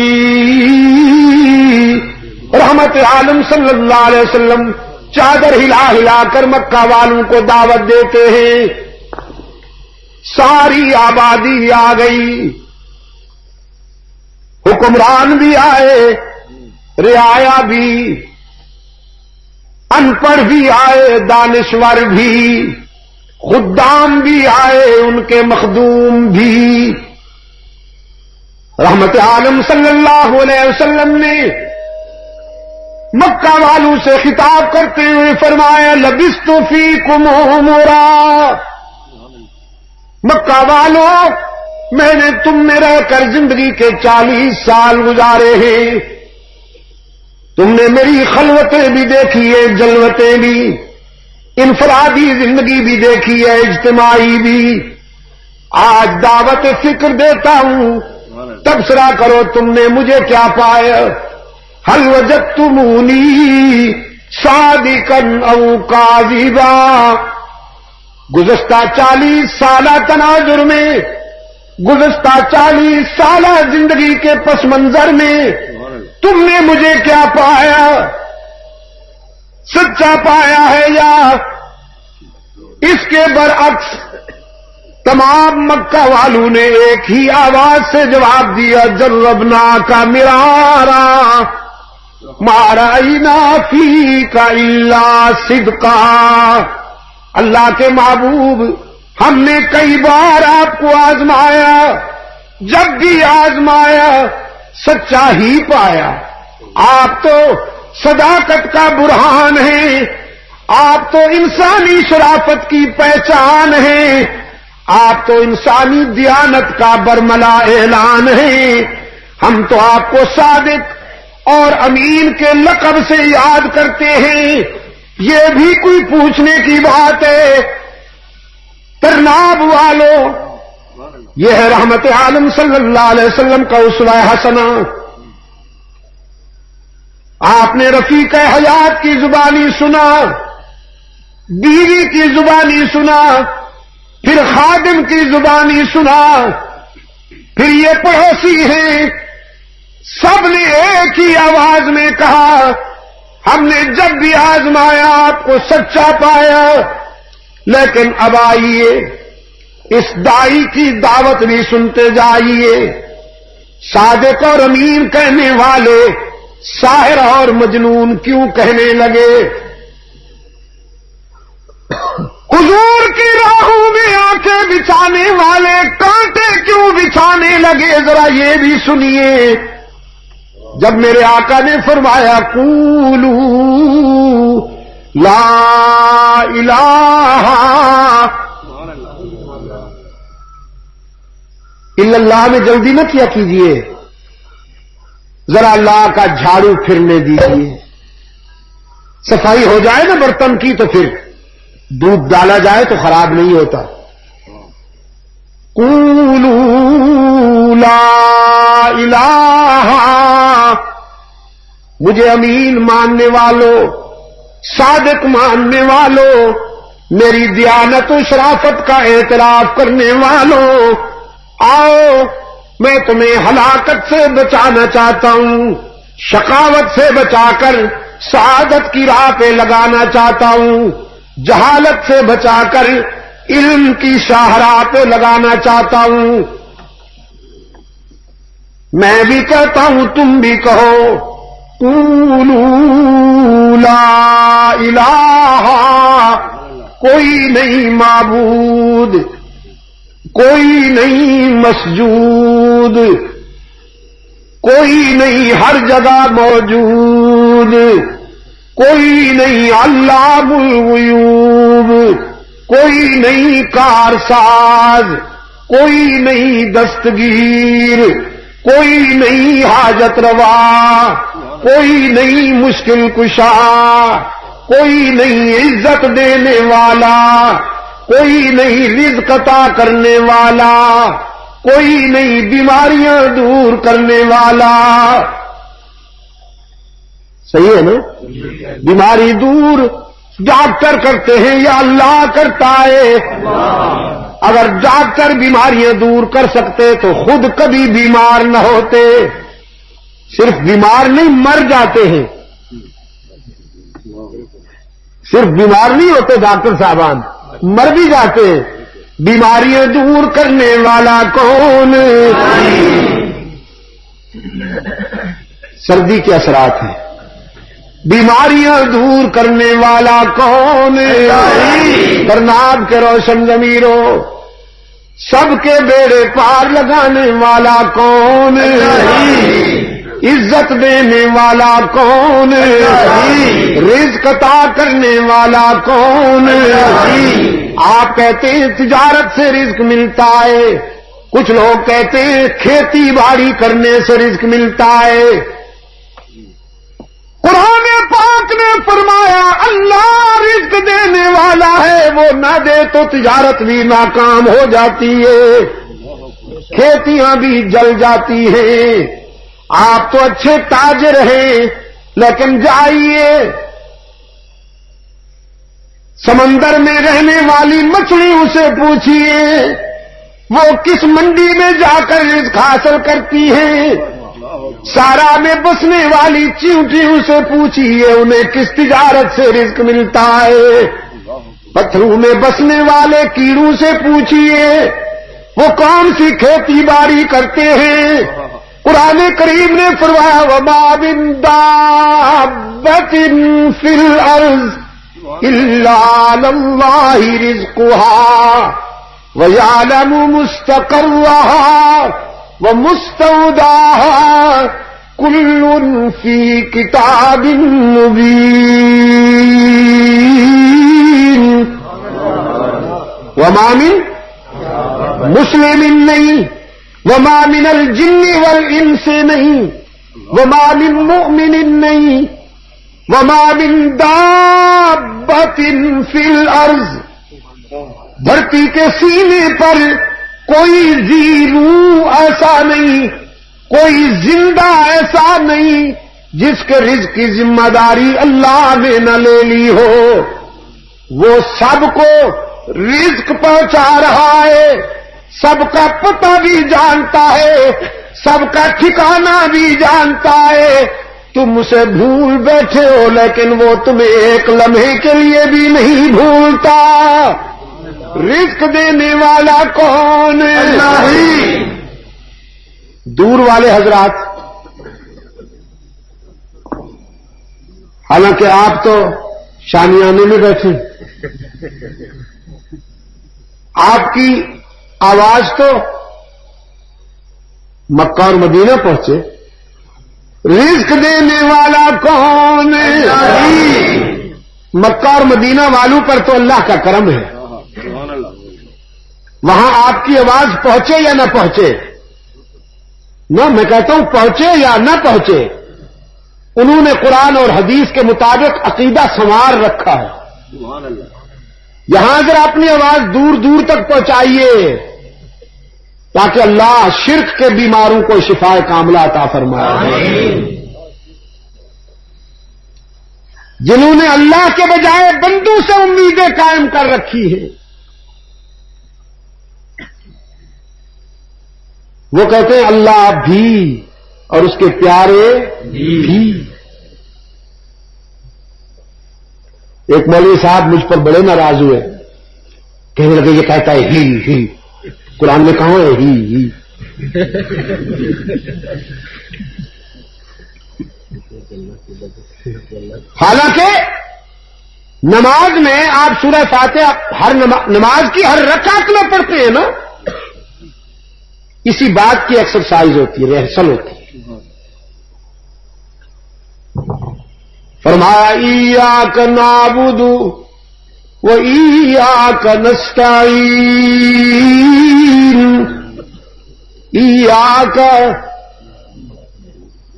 رحمت عالم صلی اللہ علیہ وسلم چادر ہلا ہلا کر مکہ والوں کو دعوت دیتے ہیں۔ ساری آبادی آ گئی، حکمران بھی آئے، رعایا بھی، ان پڑھ بھی آئے، دانشور بھی، خدام بھی آئے، ان کے مخدوم بھی۔ رحمت عالم صلی اللہ علیہ وسلم نے مکہ والوں سے خطاب کرتے ہوئے فرمایا لبثت فیکم عمرا، مکہ والوں میں نے تم میں رہ کر زندگی کے 40 سال گزارے ہیں، تم نے میری خلوتیں بھی دیکھی ہے، جلوتیں بھی، انفرادی زندگی بھی دیکھی ہے، اجتماعی بھی۔ آج دعوت فکر دیتا ہوں، تبصرہ کرو تم نے مجھے کیا پایا۔ حل وجدتمونی صادقا او کاذبا، گزشتہ 40 سالہ تناظر میں، گزشتہ 40 سالہ زندگی کے پس منظر میں تم نے مجھے کیا پایا؟ سچا پایا ہے یا اس کے برعکس؟ تمام مکہ والوں نے ایک ہی آواز سے جواب دیا جربنا کا مرارا ما رأینا فیک الا صدقا، اللہ کے محبوب ہم نے کئی بار آپ کو آزمایا، جب بھی آزمایا سچا ہی پایا۔ آپ تو صداقت کا برہان ہیں، آپ تو انسانی شرافت کی پہچان ہیں، آپ تو انسانی دیانت کا برملا اعلان ہے۔ ہم تو آپ کو صادق اور امین کے لقب سے یاد کرتے ہیں، یہ بھی کوئی پوچھنے کی بات ہے؟ ترناب والوں، یہ ہے رحمت عالم صلی اللہ علیہ وسلم کا اسوہ حسنہ۔ آپ نے رفیق حیات کی زبانی سنا، بیوی کی زبانی سنا، پھر خادم کی زبانی سنا، پھر یہ پڑوسی ہیں، سب نے ایک ہی آواز میں کہا ہم نے جب بھی آزمایا آپ کو سچا پایا۔ لیکن اب آئیے اس دائی کی دعوت بھی سنتے جائیے۔ صادق اور امین کہنے والے ساحر اور مجنون کیوں کہنے لگے؟ حضور کی راہوں میں آنکھیں بچھانے والے کانٹے کیوں بچھانے لگے؟ ذرا یہ بھی سنیے۔ جب میرے آقا نے فرمایا قولو لا الہ الا اللہ میں جلدی نہ کیا کیجیے، ذرا اللہ کا جھاڑو پھرنے دیجیے، صفائی ہو جائے نا برتن کی تو پھر دودھ ڈالا جائے تو خراب نہیں ہوتا۔ قولوا لا الہ، مجھے امین ماننے والوں، صادق ماننے والوں، میری دیانت و شرافت کا اعتراف کرنے والوں، آؤ میں تمہیں ہلاکت سے بچانا چاہتا ہوں، شقاوت سے بچا کر سعادت کی راہ پہ لگانا چاہتا ہوں، جہالت سے بچا کر علم کی شاہراہ پہ لگانا چاہتا ہوں۔ میں بھی کہتا ہوں تم بھی کہو قولوا لا الہ، کوئی نہیں معبود، کوئی نہیں مسجود، کوئی نہیں ہر جگہ موجود، کوئی نہیں علام الغیوب، کوئی نہیں کارساز، کوئی نہیں دستگیر، کوئی نہیں حاجت روا، کوئی نہیں مشکل کشا، کوئی نہیں عزت دینے والا، کوئی نہیں رزق عطا کرنے والا، کوئی نہیں بیماریاں دور کرنے والا۔ صحیح ہے نا؟ بیماری دور ڈاکٹر کرتے ہیں یا اللہ کرتا ہے؟ اگر ڈاکٹر بیماریاں دور کر سکتے تو خود کبھی بیمار نہ ہوتے۔ صرف بیمار نہیں مر جاتے ہیں، صرف بیمار نہیں ہوتے ڈاکٹر صاحبان، مر بھی جاتے ہیں۔ بیماریاں دور کرنے والا کون؟ سردی کے اثرات ہیں، بیماریاں دور کرنے والا کون؟ کرناب کے روشن ضمیروں، سب کے بیڑے پار لگانے والا کون؟ عزت دینے والا کون؟ رزق عطا کرنے والا کون؟ آپ کہتے ہیں تجارت سے رزق ملتا ہے، کچھ لوگ کہتے ہیں کھیتی باڑی کرنے سے رزق ملتا ہے۔ قرآن پاک نے فرمایا اللہ رزق دینے والا ہے، وہ نہ دے تو تجارت بھی ناکام ہو جاتی ہے، کھیتیاں بھی جل جاتی ہیں۔ آپ تو اچھے تاجر ہیں، لیکن جائیے سمندر میں رہنے والی مچھلیوں سے پوچھیے وہ کس منڈی میں جا کر رزق حاصل کرتی ہیں، سارا میں بسنے والی چیونٹیوں سے پوچھیے انہیں کس تجارت سے رزق ملتا ہے، پتھروں میں بسنے والے کیڑوں سے پوچھیے وہ کون سی کھیتی باڑی کرتے ہیں۔ قرآن کریم نے فرمایا وما من دابۃ فی الارض الا علی اللہ رزقها ویعلم مستقرها ومستودعها كل في كتاب مبین۔ وما من مسلم نہیں، وما من الجن والانس نہیں، وما من مؤمن نہیں، وما من دابۃ فی الارض، دھرتی کے سینے پر کوئی ذی روح ایسا نہیں، کوئی زندہ ایسا نہیں جس کے رزق کی ذمہ داری اللہ نے نہ لے لی ہو۔ وہ سب کو رزق پہنچا رہا ہے، سب کا پتہ بھی جانتا ہے، سب کا ٹھکانہ بھی جانتا ہے۔ تم اسے بھول بیٹھے ہو لیکن وہ تمہیں ایک لمحے کے لیے بھی نہیں بھولتا۔ رزق دینے والا کون؟ اللہ ہی۔ دور والے حضرات، حالانکہ آپ تو شامیانے میں بیٹھے، آپ کی آواز تو مکہ اور مدینہ پہنچے، رزق دینے والا کون ہے؟ مکہ اور مدینہ والوں پر تو اللہ کا کرم ہے، وہاں آپ کی آواز پہنچے یا نہ پہنچے، نہ میں کہتا ہوں پہنچے یا نہ پہنچے، انہوں نے قرآن اور حدیث کے مطابق عقیدہ سنوار رکھا ہے۔ یہاں اگر اپنی آواز دور دور تک پہنچائیے تاکہ اللہ شرک کے بیماروں کو شفاء کاملہ عطا فرمائے۔ جنہوں نے اللہ کے بجائے بندوں سے امیدیں قائم کر رکھی ہیں، وہ کہتے ہیں اللہ بھی اور اس کے پیارے بھی۔ ایک مولوی صاحب مجھ پر بڑے ناراض ہوئے، کہنے لگے یہ کہتا ہے ہی، قرآن میں کہاں ہے ہی؟ حالانکہ نماز میں آپ سورہ فاتحہ ہر نماز کی ہر رکعت میں پڑھتے ہیں نا، اسی بات کی ایکسرسائز ہوتی ہے، ریہرسل ہوتی ہے۔ فرمایا ایاک نعبد و ایاک نستعین، ایاک،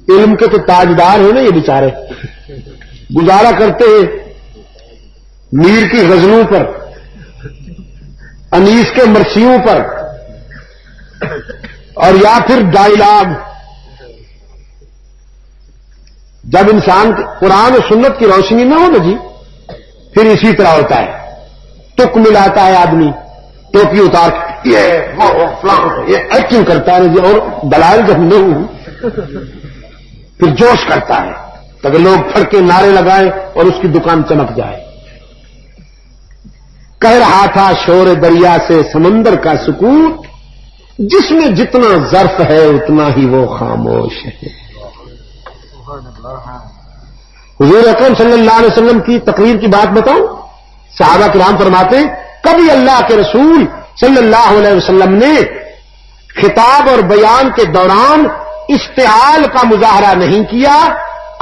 علم کے تو تاجدار ہیں نا یہ بیچارے، گزارا کرتے ہیں میر کی غزلوں پر، انیس کے مرثیوں پر، اور یا پھر ڈائلاگ۔ جب انسان قرآن و سنت کی روشنی نہ ہو نا جی، پھر اسی طرح ہوتا ہے، تک ملاتا ہے آدمی، ٹوپی اتار یہ ایکٹنگ کرتا ہے جی، اور دلائل جب نہیں ہوں پھر جوش کرتا ہے تاکہ لوگ پھڑ کے نعرے لگائیں اور اس کی دکان چمک جائے۔ کہہ رہا تھا شور دریا سے سمندر کا سکوت، جس میں جتنا ظرف ہے اتنا ہی وہ خاموش ہے۔ حضور اکرم صلی اللہ علیہ وسلم کی تقریر کی بات بتاؤں، صحابہ کرام فرماتے ہیں کبھی اللہ کے رسول صلی اللہ علیہ وسلم نے خطاب اور بیان کے دوران اشتعال کا مظاہرہ نہیں کیا۔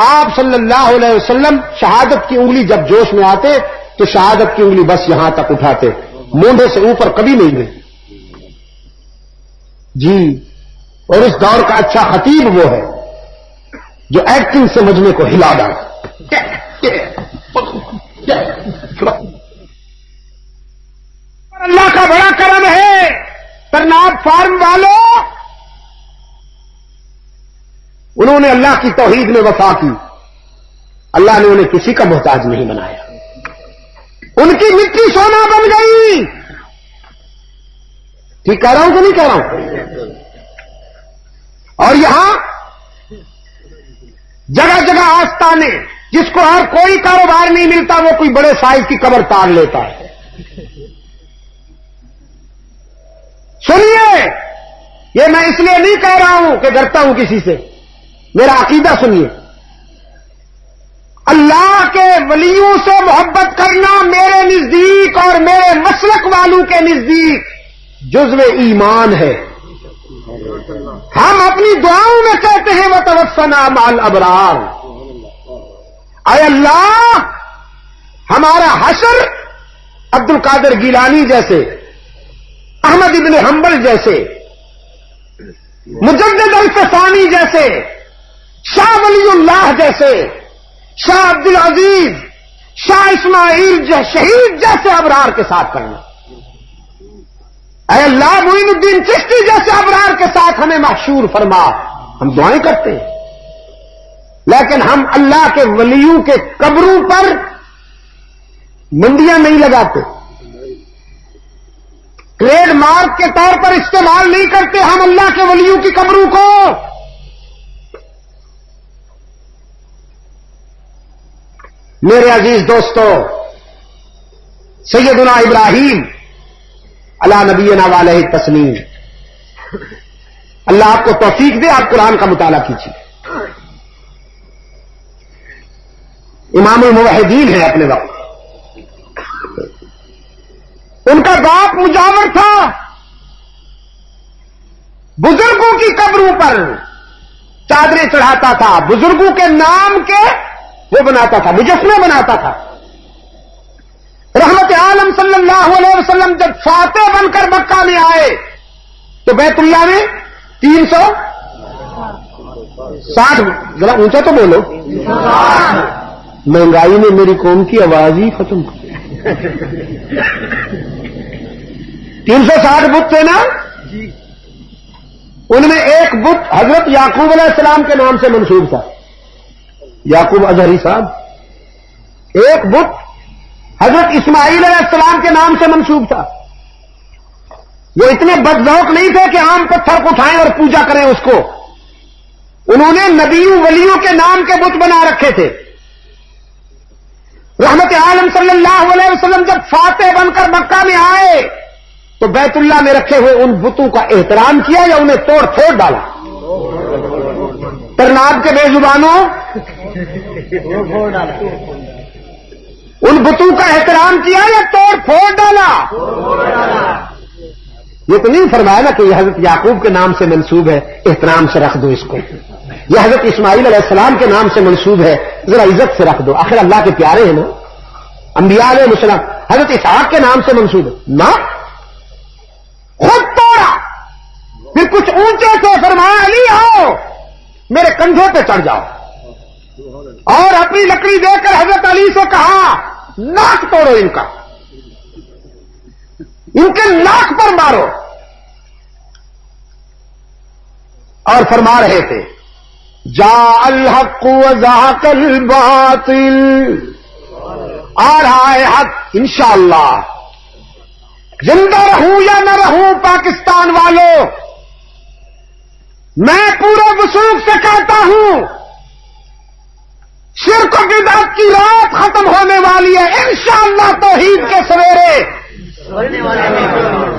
آپ صلی اللہ علیہ وسلم شہادت کی انگلی جب جوش میں آتے تو شہادت کی انگلی بس یہاں تک اٹھاتے، مونڈے سے اوپر کبھی نہیں گئی جی۔ اور اس دور کا اچھا خطیب وہ ہے جو ایکٹنگ سے مجمع کو ہلا ڈالا۔ اللہ کا بڑا کرم ہے، ترناب فارم والوں، انہوں نے اللہ کی توحید میں وفا کی، اللہ نے انہیں کسی کا محتاج نہیں بنایا، ان کی مٹی سونا بن گئی۔ ٹھیک کہہ رہا ہوں کہ نہیں کہہ رہا ہوں؟ اور یہاں جگہ جگہ آستانے، جس کو اور کوئی کاروبار نہیں ملتا وہ کوئی بڑے سائز کی قبر تاڑ لیتا ہے۔ سنیے، یہ میں اس لیے نہیں کہہ رہا ہوں کہ ڈرتا ہوں کسی سے، میرا عقیدہ سنیے۔ اللہ کے ولیوں سے محبت کرنا میرے نزدیک اور میرے مسلک والوں کے نزدیک جزو ایمان ہے۔ ہم اپنی دعاؤں میں کہتے ہیں وتوفنا مع الابرار، اے اللہ ہمارا حشر عبد القادر گیلانی جیسے، احمد ابن حنبل جیسے، مجدد الفسانی جیسے، شاہ ولی اللہ جیسے، شاہ عبد العزیز، شاہ اسماعیل شہید جیسے ابرار کے ساتھ کرنا۔ اے اللہ معین الدین چشتی جیسے ابرار کے ساتھ ہمیں محشور فرما۔ ہم دعائیں کرتے ہیں لیکن ہم اللہ کے ولیوں کے قبروں پر منڈیاں نہیں لگاتے، ٹریڈ مارک کے طور پر استعمال نہیں کرتے ہم اللہ کے ولیوں کی قبروں کو۔ میرے عزیز دوستو، سیدنا ابراہیم علی نبینا علیہ التسلیم، اللہ آپ کو توفیق دے، آپ قرآن کا مطالعہ کیجیے۔ امام الموحدین ہے اپنے وقت، ان کا باپ مجاور تھا، بزرگوں کی قبروں پر چادریں چڑھاتا تھا، بزرگوں کے نام کے وہ بناتا تھا، مجسمے بناتا تھا۔ رحمت عالم صلی اللہ علیہ وسلم جب فاتح بن کر مکہ میں آئے تو بیت اللہ میں 360، ذرا اونچا تو بولو، مہنگائی نے میری قوم کی آواز ہی ختم کر 360 بت تھے نا، ان میں ایک بت حضرت یعقوب علیہ السلام کے نام سے منسوب تھا، یعقوب اظہری صاحب۔ ایک بت حضرت اسماعیل علیہ السلام کے نام سے منسوب تھا۔ وہ اتنے بدذوق نہیں تھے کہ عام پتھر کو اٹھائیں اور پوجا کریں اس کو، انہوں نے نبیوں ولیوں کے نام کے بت بنا رکھے تھے۔ رحمت عالم صلی اللہ علیہ وسلم جب فاتح بن کر مکہ میں آئے تو بیت اللہ میں رکھے ہوئے ان بتوں کا احترام کیا یا انہیں توڑ پھوڑ ڈالا؟ ترناب کے بے زبانوں، ان بتوں کا احترام کیا یا توڑ پھوڑ ڈالا؟ یہ تو نہیں فرمایا نا کہ یہ حضرت یعقوب کے نام سے منسوب ہے، احترام سے رکھ دو اس کو، یہ حضرت اسماعیل علیہ السلام کے نام سے منسوب ہے، ذرا عزت سے رکھ دو، آخر اللہ کے پیارے ہیں نا، انبیاء علیہ السلام۔ حضرت اسحاق کے نام سے منسوب ہے نہ، خود توڑا، پھر کچھ اونچے سے فرمایا علی آؤ میرے کندھے پہ چڑھ جاؤ، اور اپنی لکڑی دے کر حضرت علی سے کہا ناک توڑو ان کا، ان کے ناک پر مارو، اور فرما رہے تھے جاء الحق وزهق الباطل، آ رہا ہے حق انشاءاللہ، زندہ رہوں یا نہ رہوں پاکستان والوں، میں پورے وثوق سے کہتا ہوں شرک و بدعت کی رات ختم ہونے والی ہے انشاءاللہ، توحید کے سویرے،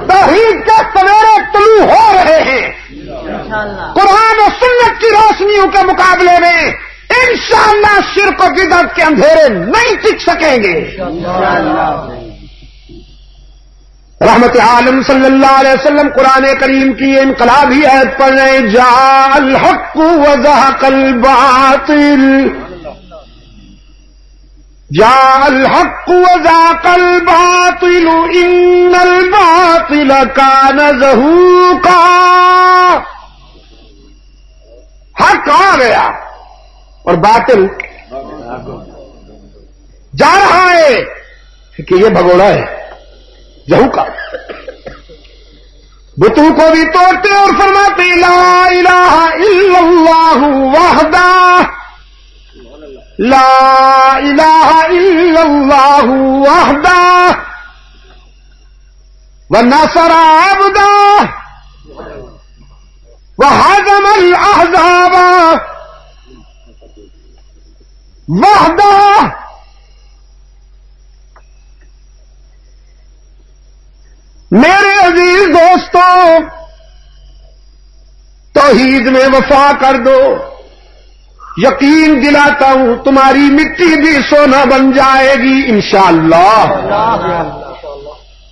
توحید کے سویرے طلوع ہو رہے ہیں، قرآن و سنت کی روشنیوں کے مقابلے میں انشاءاللہ شرک و بدعت کے اندھیرے نہیں ٹک سکیں گے۔ رحمت عالم صلی اللہ علیہ وسلم قرآن کریم کی انقلابی آیت پڑھ رہے ہیں جاء الحق وزهق الباطل، جاء الحق وزهق الباطل ان الباطل كان زهوقا، حق آ گیا اور باطل جا رہا ہے کہ یہ بھگوڑا ہے زہوقا، بتوں کو بھی توڑتے اور فرماتے لا الہ الا اللہ وحدہ، لا الہ الا اللہ وحدہ ونصر عبدہ وہزم الاحزاب وحدہ۔ میرے عزیز دوستوں، توحید میں وفا کر دو، یقین دلاتا ہوں تمہاری مٹی بھی سونا بن جائے گی انشاءاللہ،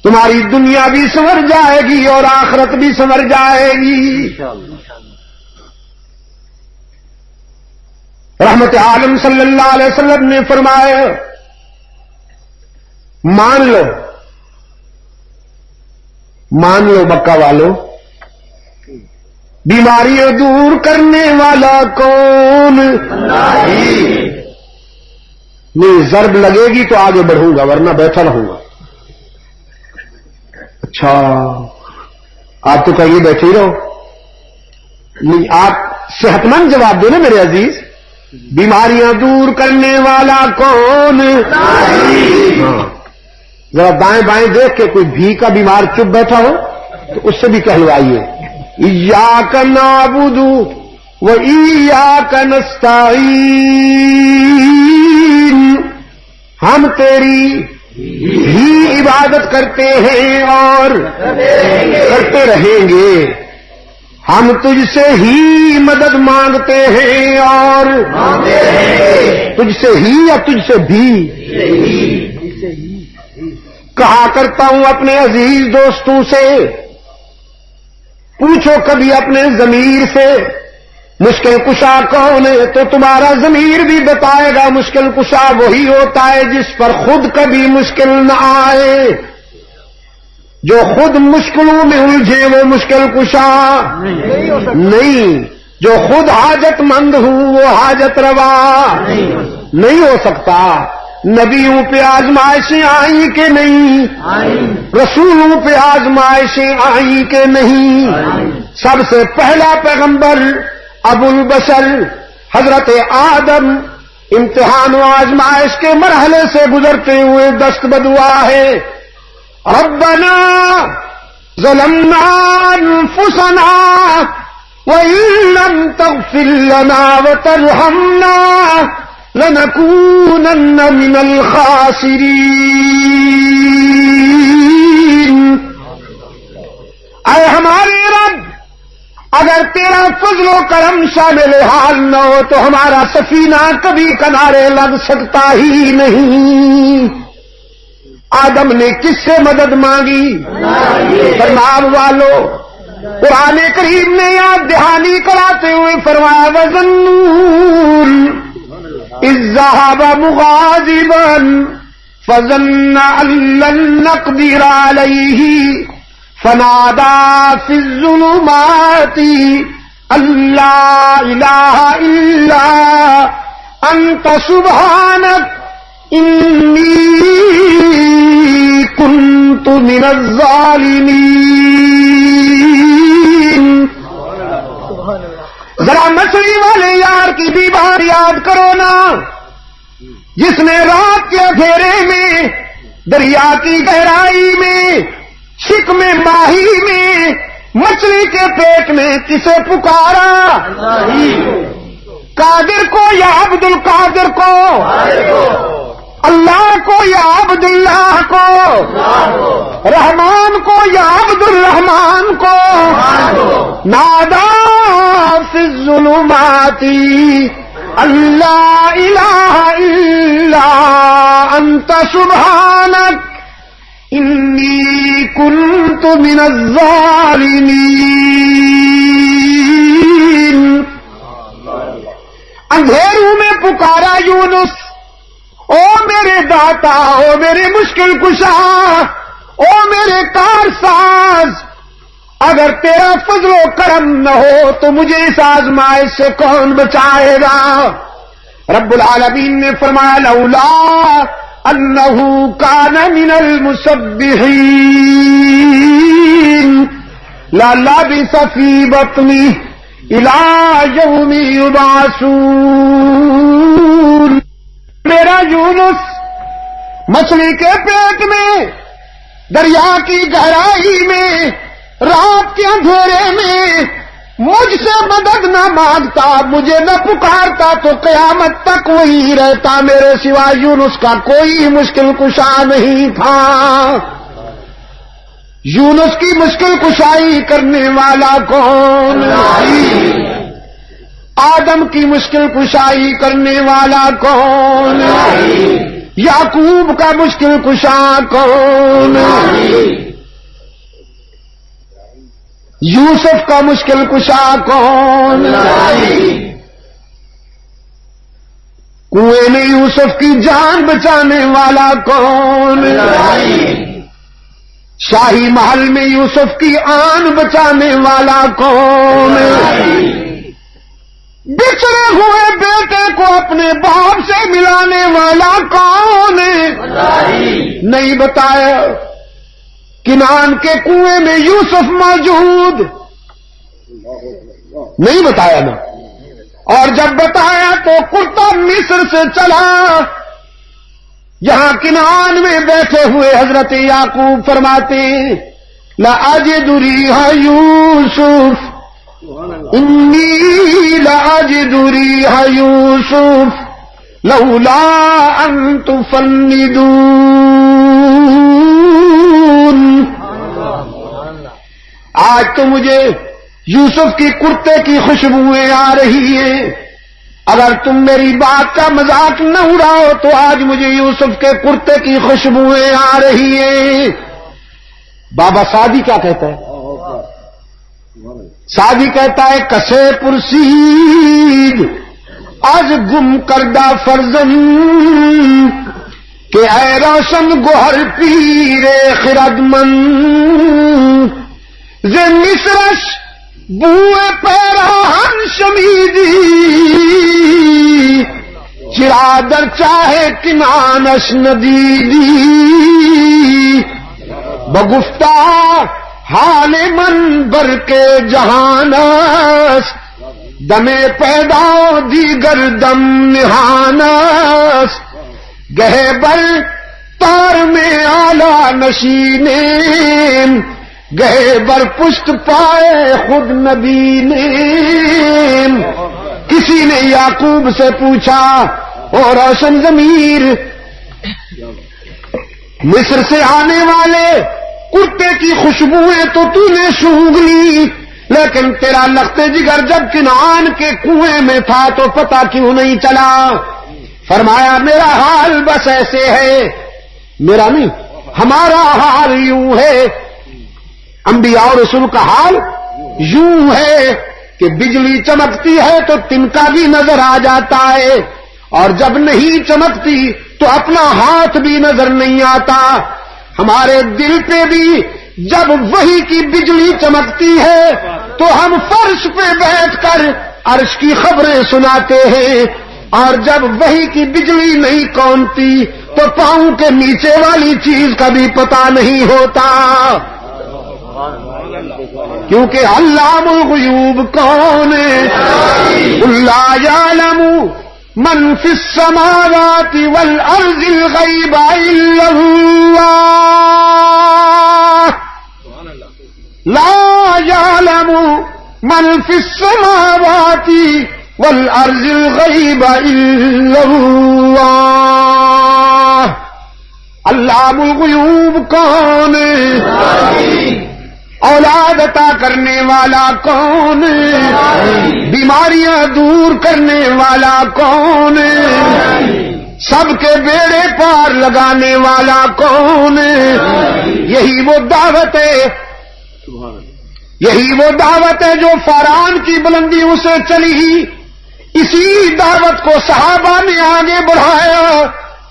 تمہاری دنیا بھی سنور جائے گی اور آخرت بھی سنور جائے گی۔ رحمت عالم صلی اللہ علیہ وسلم نے فرمایا مان لو مکہ والو، بیماریاں دور کرنے والا کون؟ نہیں، ضرب لگے گی تو آگے بڑھوں گا ورنہ بیٹھا رہوں گا۔ اچھا آپ تو کہیے بیٹھے ہی رہو، نہیں آپ صحت مند جواب دو نا میرے عزیز، بیماریاں دور کرنے والا کون؟ ذرا دائیں بائیں دیکھ کے کوئی بھی کا بیمار چپ بیٹھا ہو تو اس سے بھی کہلوائیے ایاک نعبد و ایاک نستعین، ہم تیری ہی عبادت کرتے ہیں اور کرتے رہیں گے، ہم تجھ سے ہی مدد مانگتے ہیں اور تجھ سے ہی یا تجھ سے بھی کہا کرتا ہوں اپنے عزیز دوستوں سے، پوچھو کبھی اپنے ضمیر سے مشکل کشا کون ہے تو تمہارا ضمیر بھی بتائے گا. مشکل کشا وہی ہوتا ہے جس پر خود کبھی مشکل نہ آئے. جو خود مشکلوں میں الجھے وہ مشکل کشا نہیں. جو خود حاجت مند ہوں وہ حاجت روا نہیں ہو سکتا. نبیوں پہ آزمائشیں آئیں کہ نہیں؟ رسولوں پہ آزمائشیں آئیں کہ نہیں؟ سب سے پہلا پیغمبر ابو البشر حضرت آدم امتحان و آزمائش کے مرحلے سے گزرتے ہوئے دست بدعا ہے. ربنا ظلمنا انفسنا وإن لم تغفر لنا وترحمنا لنكونن من الخاسرين. اے ہمارے رب، اگر تیرا فضل و کرم شامل حال نہ ہو تو ہمارا سفینہ کبھی کنارے لگ سکتا ہی نہیں. آدم نے کس سے مدد مانگی؟ فرمان والو قرآن کریم نے یاد دہانی کراتے ہوئے فرمایا وَظَنُّونَ إِذْ ذَهَبَ مُغَاضِبًا فَظَنَّ أَن لَّن نَّقْدِرَ عَلَيْهِ فَنَادَىٰ فِي الظُّلُمَاتِ أَن لَّا إِلَٰهَ إِلَّا أَنتَ سُبْحَانَكَ إِنِّي كُنتُ مِنَ الظَّالِمِينَ. ذرا مچھلی والے یار کی دیوار یاد کرو نا، جس نے رات کے اندھیرے میں دریا کی گہرائی میں شکم ماہی میں مچھلی کے پیٹ میں کسے پکارا؟ قادر کو یا عبد القادر کو؟ اللہ کو یا عبد اللہ کو؟ رحمان کو یا عبد الرحمان کو؟ نادا فی الظلمات اللہ الہ الا انت سبحانک انی کنت من الظالمین. اندھیروں میں پکارا یونس، او میرے داتا، او میرے مشکل کشا، او میرے کارساز، اگر تیرا فضل و کرم نہ ہو تو مجھے اس آزمائش سے کون بچائے گا؟ رب العالمین نے فرمایا لولا انہ کان من المسبحین للبث فی بطنہ الی یوم یبعثون. میرا یونس مچھلی کے پیٹ میں دریا کی گہرائی میں رات کے اندھیرے میں مجھ سے مدد نہ مانگتا، مجھے نہ پکارتا تو قیامت تک وہی رہتا. میرے سوا یونس کا کوئی مشکل کشا نہیں تھا. یونس کی مشکل کشائی کرنے والا کون؟ آدم کی مشکل کشائی کرنے والا کون؟ یعقوب کا مشکل کشا کون؟ یوسف کا مشکل کشا کون؟ کنویں میں یوسف کی جان بچانے والا کون؟ شاہی محل میں یوسف کی آن بچانے والا کون؟ بچھڑے ہوئے بیٹے کو اپنے باپ سے ملانے والا کون ہے؟ نہیں بتایا. کنعان کے کنویں میں یوسف موجود نہیں بتایا نا، اور جب بتایا تو کرتا مصر سے چلا. یہاں کنعان میں بیٹھے ہوئے حضرت یعقوب فرماتے لأجد ریح یوسف انی لأجد ریح یوسف لولا ان تفندون. آج تو مجھے یوسف کی کرتے کی خوشبوئیں آ رہی ہیں. اگر تم میری بات کا مذاق نہ اڑاؤ تو آج مجھے یوسف کے کرتے کی خوشبوئیں آ رہی ہیں. بابا سعدی کیا کہتا ہے؟ سعدی کہتا ہے کسے پرسید از گم کردہ فرزند کہ اے روشن گوہر پیر خردمند ز مصرش بوئے پیراہن شمیدی چرادر چاہے کنانش ندیدی بگفتہ حال من بر کے جہانس دم پیدا دیگر دم نہانس گہے بر تار میں آلہ نشینے گہے بر پشت پائے خود نبی نے کسی نے یعقوب سے پوچھا او روشن ضمیر مصر سے آنے والے کرتے کی خوشبوئیں تو نے سونگھ لی لیکن تیرا لخت جگر جب کنعان کے کنویں میں تھا تو پتہ کیوں نہیں چلا؟ فرمایا میرا حال بس ایسے ہے، میرا نہیں ہمارا حال یوں ہے، انبیاء اور رسول کا حال یوں ہے کہ بجلی چمکتی ہے تو تنکا بھی نظر آ جاتا ہے، اور جب نہیں چمکتی تو اپنا ہاتھ بھی نظر نہیں آتا۔ ہمارے دل پہ بھی جب وحی کی بجلی چمکتی ہے تو ہم فرش پہ بیٹھ کر عرش کی خبریں سناتے ہیں، اور جب وحی کی بجلی نہیں کونتی تو پاؤں کے نیچے والی چیز کا بھی پتہ نہیں ہوتا، کیونکہ علام الغیوب کون ہے؟ لا یعلم من فی السماوات والارض الغیب الا اللہ، لا یعلم من فی السماوات والارض الغیب الا اللہ۔ علام الغیوب کون ہے؟ اولاد عطا کرنے والا کون ہے؟ بیماریاں دور کرنے والا کون ہے؟ سب کے بیڑے پار لگانے والا کون ہے؟ یہی وہ دعوت ہے، یہی وہ دعوت ہے جو فاران کی بلندیوں سے چلی، اسی دعوت کو صحابہ نے آگے بڑھایا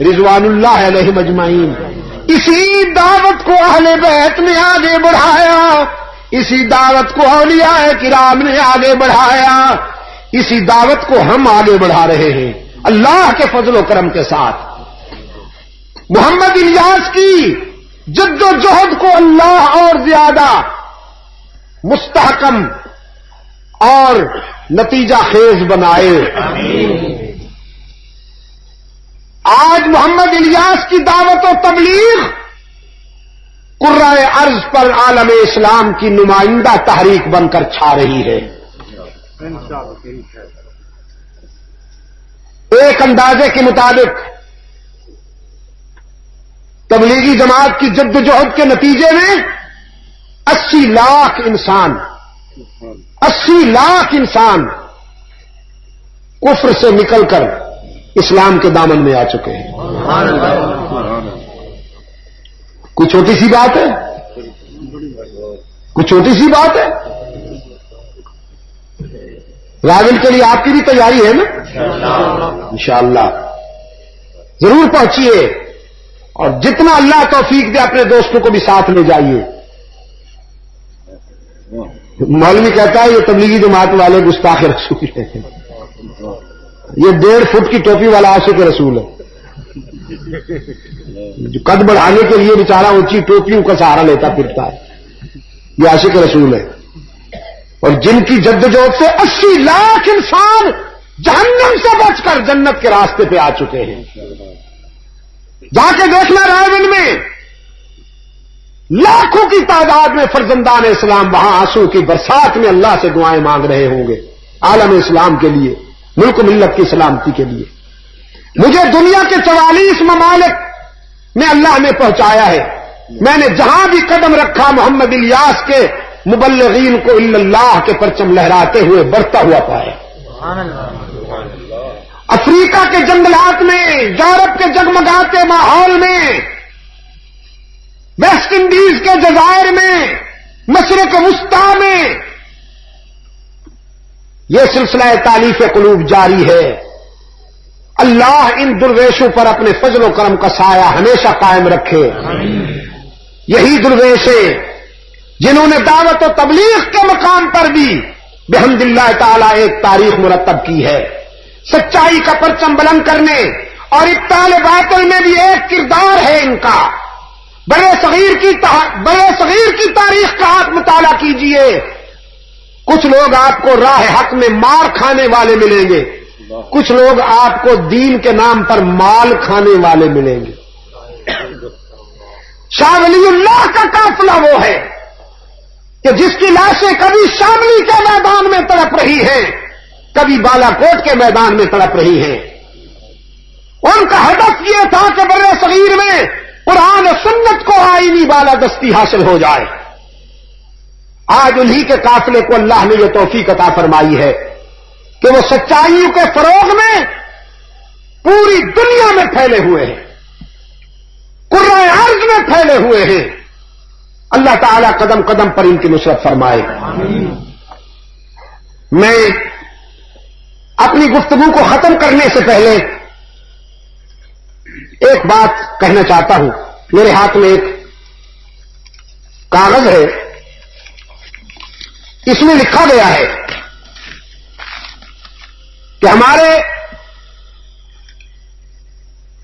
رضوان اللہ علیہم اجمعین، اسی دعوت کو اہل بیت نے آگے بڑھایا، اسی دعوت کو اولیاء کرام نے آگے بڑھایا، اسی دعوت کو ہم آگے بڑھا رہے ہیں اللہ کے فضل و کرم کے ساتھ۔ محمد الیاس کی جد و جہد کو اللہ اور زیادہ مستحکم اور نتیجہ خیز بنائے۔ آج محمد الیاس کی دعوت و تبلیغ قرۂ ارض پر عالم اسلام کی نمائندہ تحریک بن کر چھا رہی ہے۔ ایک اندازے کے مطابق تبلیغی جماعت کی جد و جہد کے نتیجے میں 80 لاکھ انسان کفر سے نکل کر اسلام کے دامن میں آ چکے ہیں۔ کوئی چھوٹی سی بات ہے؟ کوئی چھوٹی سی بات ہے؟ راول کے لیے آپ کی بھی تیاری ہے نا؟ انشاءاللہ ضرور پہنچیے، اور جتنا اللہ توفیق دے اپنے دوستوں کو بھی ساتھ لے جائیے۔ مولوی کہتا ہے یہ تبلیغی جماعت والے گستاخ رسول ہیں، یہ 1.5 فٹ کی ٹوپی والا عاشق رسول ہے جو قد بڑھانے کے لیے بیچارہ اونچی ٹوپیوں کا سہارا لیتا پھرتا ہے، یہ عاشق رسول ہے۔ اور جن کی جدوجہد سے 80 لاکھ انسان جہنم سے بچ کر جنت کے راستے پہ آ چکے ہیں۔ جا کے دیکھنا رائے میں لاکھوں کی تعداد میں فرزندان اسلام وہاں آنسو کی برسات میں اللہ سے دعائیں مانگ رہے ہوں گے عالم اسلام کے لیے، ملک و ملت کی سلامتی کے لیے۔ مجھے دنیا کے 44 ممالک میں اللہ نے پہنچایا ہے، میں نے جہاں بھی قدم رکھا محمد الیاس کے مبلغین کو الا اللہ کے پرچم لہراتے ہوئے بڑھتا ہوا پایا۔ افریقہ کے جنگلات میں، یورپ کے جگمگاتے ماحول میں، ویسٹ انڈیز کے جزائر میں، مشرق وسطی میں، یہ سلسلہ تالیف قلوب جاری ہے. اللہ ان درویشوں پر اپنے فضل و کرم کا سایہ ہمیشہ قائم رکھے. یہی درویش ہیں جنہوں نے دعوت و تبلیغ کے مقام پر بھی بحمد اللہ تعالی ایک تاریخ مرتب کی ہے. سچائی کا پرچم بلند کرنے اور ابطال باطل میں بھی ایک کردار ہے ان کا. بڑے صغیر کی تاریخ کا آپ مطالعہ کیجئے. کچھ لوگ آپ کو راہ حق میں مار کھانے والے ملیں گے, کچھ لوگ آپ کو دین کے نام پر مال کھانے والے ملیں گے. شاہ ولی اللہ کا قافلہ وہ ہے کہ جس کی لاشیں کبھی شاملی کے میدان میں تڑپ رہی ہیں, کبھی بالا کوٹ کے میدان میں تڑپ رہی ہیں. ان کا ہدف یہ تھا کہ برے صغیر میں قرآن و سنت کو آئینی بالادستی حاصل ہو جائے. آج انہی کے قافلے کو اللہ نے یہ توفیق عطا فرمائی ہے کہ وہ سچائیوں کے فروغ میں پوری دنیا میں پھیلے ہوئے ہیں, قرۂ ارض میں پھیلے ہوئے ہیں. اللہ تعالیٰ قدم قدم پر ان کی نصرت فرمائے. میں اپنی گفتگو کو ختم کرنے سے پہلے ایک بات کہنا چاہتا ہوں. میرے ہاتھ میں ایک کاغذ ہے, اس میں لکھا گیا ہے کہ ہمارے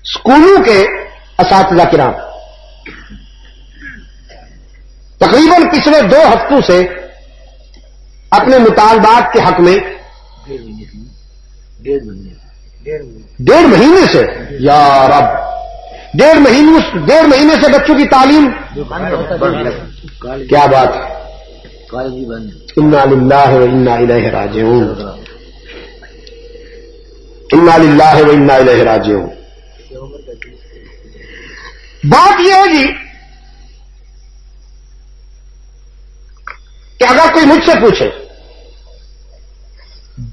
اسکولوں کے اساتذہ کرام تقریباً پچھلے 2 ہفتوں سے اپنے مطالبات کے حق میں 1.5 مہینے سے, یا رب, 1.5 مہینے سے بچوں کی تعلیم, کیا بات ہے, انا للہ و انا الیہ راجعون, انا للہ و انا الیہ راجعون. بات یہ ہے جی کہ اگر کوئی مجھ سے پوچھے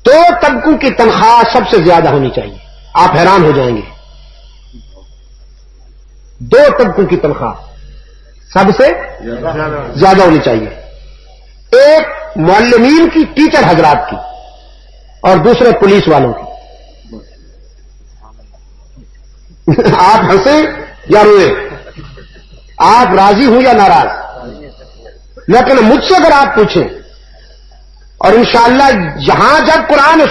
2 طبقوں کی تنخواہ سب سے زیادہ ہونی چاہیے, آپ حیران ہو جائیں گے. 2 طبقوں کی تنخواہ سب سے زیادہ ہونی چاہیے. ایک معلمین کی, ٹیچر حضرات کی, اور دوسرے پولیس والوں کی. آپ ہنسیں یا روئے, آپ راضی ہوں یا ناراض, لیکن مجھ سے اگر آپ پوچھیں, اور انشاءاللہ یہاں جب قرآن و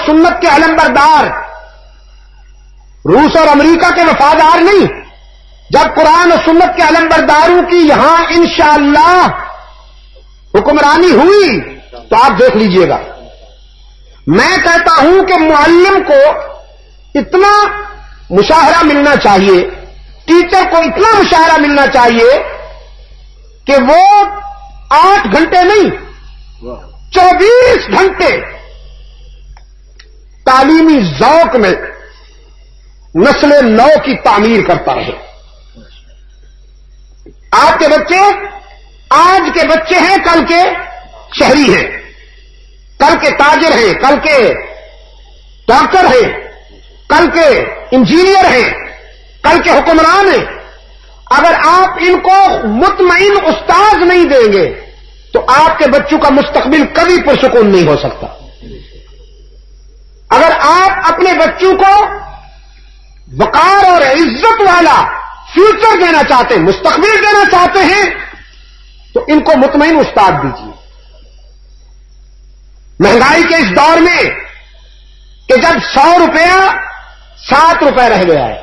سنت کے علمبردار روس اور امریکہ کے وفادار نہیں, جب قرآن و سنت کے علمبرداروں کی یہاں انشاءاللہ حکمرانی ہوئی تو آپ دیکھ لیجئے گا. میں کہتا ہوں کہ معلم کو اتنا مشاہرہ ملنا چاہیے, ٹیچر کو اتنا مشاہرہ ملنا چاہیے کہ وہ 8 گھنٹے نہیں 24 گھنٹے تعلیمی ذوق میں نسل نو کی تعمیر کرتا رہے. آپ کے بچے آج کے بچے ہیں, کل کے شہری ہیں, کل کے تاجر ہیں, کل کے ڈاکٹر ہیں, کل کے انجینئر ہیں, کل کے حکمران ہیں. اگر آپ ان کو مطمئن استاذ نہیں دیں گے تو آپ کے بچوں کا مستقبل کبھی پرسکون نہیں ہو سکتا. اگر آپ اپنے بچوں کو وقار اور عزت والا فیوچر دینا چاہتے ہیں, مستقبل دینا چاہتے ہیں, تو ان کو مطمئن استاد دیجیے. مہنگائی کے اس دور میں کہ جب 100 روپیہ 7 روپے رہ گیا ہے,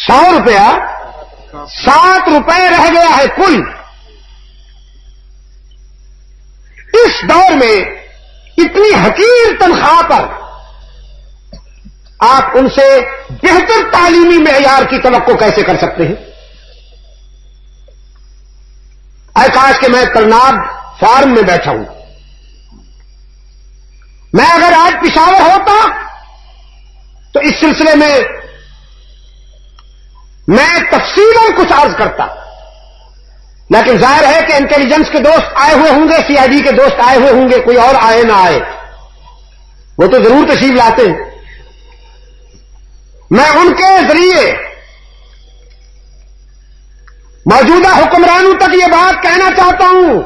100 روپیہ 7 روپے رہ گیا ہے کل, اس دور میں اتنی حقیر تنخواہ پر آپ ان سے بہتر تعلیمی معیار کی توقع کیسے کر سکتے ہیں؟ اے کاش کہ میں کرناب فارم میں بیٹھا ہوں. میں اگر آج پشاور ہوتا تو اس سلسلے میں تفصیلاً کچھ عرض کرتا, لیکن ظاہر ہے کہ انٹیلیجنس کے دوست آئے ہوئے ہوں گے, سی آئی ڈی کے دوست آئے ہوئے ہوں گے, کوئی اور آئے نہ آئے, وہ تو ضرور تشریف لاتے ہیں. میں ان کے ذریعے موجودہ حکمرانوں تک یہ بات کہنا چاہتا ہوں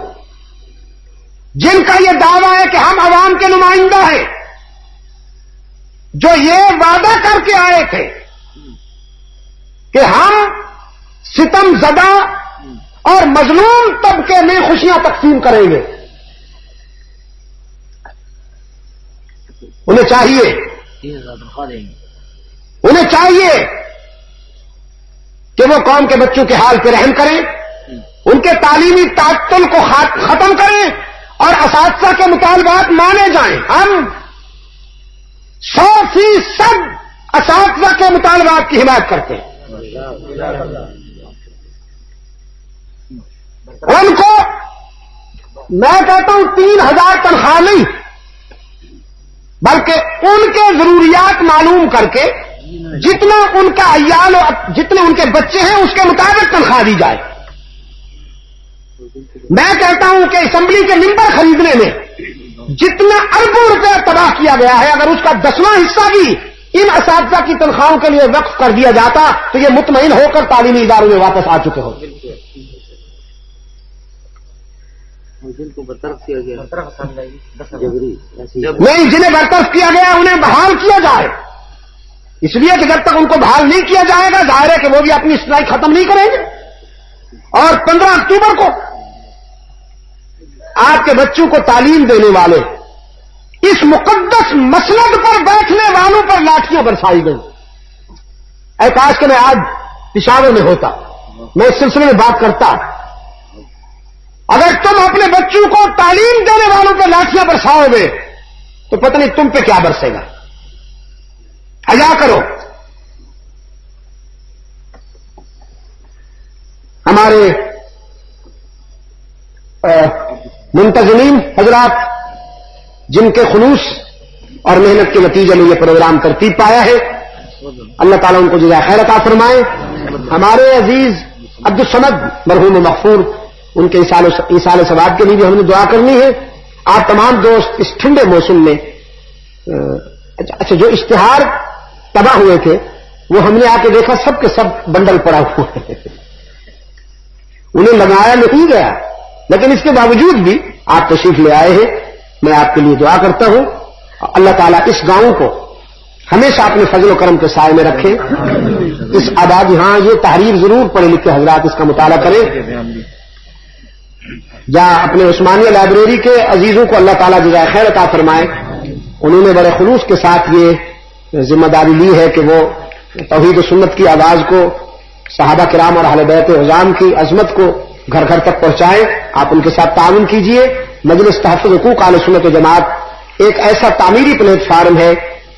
جن کا یہ دعویٰ ہے کہ ہم عوام کے نمائندہ ہیں، جو یہ وعدہ کر کے آئے تھے کہ ہم ستم زدہ اور مظلوم طبقے میں خوشیاں تقسیم کریں گے، انہیں چاہیے کہ وہ قوم کے بچوں کے حال پہ رحم کریں، ان کے تعلیمی تعطل کو ختم کریں اور اساتذہ کے مطالبات مانے جائیں۔ ہم 100% اساتذہ کے مطالبات کی حمایت کرتے ہیں۔ ان کو میں کہتا ہوں 3000 تنخواہ نہیں، بلکہ ان کے ضروریات معلوم کر کے جتنا ان کا عیال جتنے ان کے بچے ہیں اس کے مطابق تنخواہ دی جائے۔ میں کہتا ہوں کہ اسمبلی کے ممبر خریدنے میں جتنا اربوں روپے تباہ کیا گیا ہے، اگر اس کا 10واں حصہ بھی ان اساتذہ کی تنخواہوں کے لیے وقف کر دیا جاتا تو یہ مطمئن ہو کر تعلیمی اداروں میں واپس آ چکے ہوتے۔ جن کو برطرف کیا گیا نہیں، جنہیں برطرف کیا گیا انہیں بحال کیا جائے، اس لیے کہ جب تک ان کو بحال نہیں کیا جائے گا ظاہر ہے کہ وہ بھی اپنی اسٹرائک ختم نہیں کریں گے۔ اور 15 اکتوبر کو آپ کے بچوں کو تعلیم دینے والے اس مقدس مسند پر بیٹھنے والوں پر لاٹھیاں برسائی گئیں۔ اے کاش کہ میں آج پشاور میں ہوتا، میں اس سلسلے میں بات کرتا۔ اگر تم اپنے بچوں کو تعلیم دینے والوں پہ لاٹھیاں برساؤ گے تو پتہ نہیں تم پہ کیا برسے گا۔ حیا کرو۔ ہمارے منتظمین حضرات جن کے خلوص اور محنت کے نتیجے میں یہ پروگرام ترتیب پایا ہے، اللہ تعالیٰ ان کو جزائے خیر عطا فرمائے۔ ہمارے عزیز عبدالصمد مرحوم مغفور، ان کے ایصال ثواب کے لیے بھی ہم نے دعا کرنی ہے۔ آپ تمام دوست اس ٹھنڈے موسم میں اچھا جو اشتہار تباہ ہوئے تھے وہ ہم نے آ کے دیکھا سب کے سب بنڈل پڑا ہوا ہے، انہیں لگایا نہیں گیا، لیکن اس کے باوجود بھی آپ تشریف لے آئے ہیں۔ میں آپ کے لیے دعا کرتا ہوں اللہ تعالیٰ اس گاؤں کو ہمیشہ اپنے فضل و کرم کے سائے میں رکھے۔ اس آبادی، ہاں یہ تحریر ضرور پڑھے لکھے حضرات اس کا مطالعہ کریں۔ جہاں اپنے عثمانیہ لائبریری کے عزیزوں کو اللہ تعالیٰ جزائے خیر عطا فرمائے، انہوں نے بڑے خلوص کے ساتھ یہ ذمہ داری لی ہے کہ وہ توحید و سنت کی آواز کو، صحابہ کرام اور اہل بیت عظام کی عظمت کو گھر گھر تک پہنچائیں۔ آپ ان کے ساتھ تعاون کیجئے۔ مجلس تحفظ حقوق اہل سنت و جماعت ایک ایسا تعمیری پلیٹ فارم ہے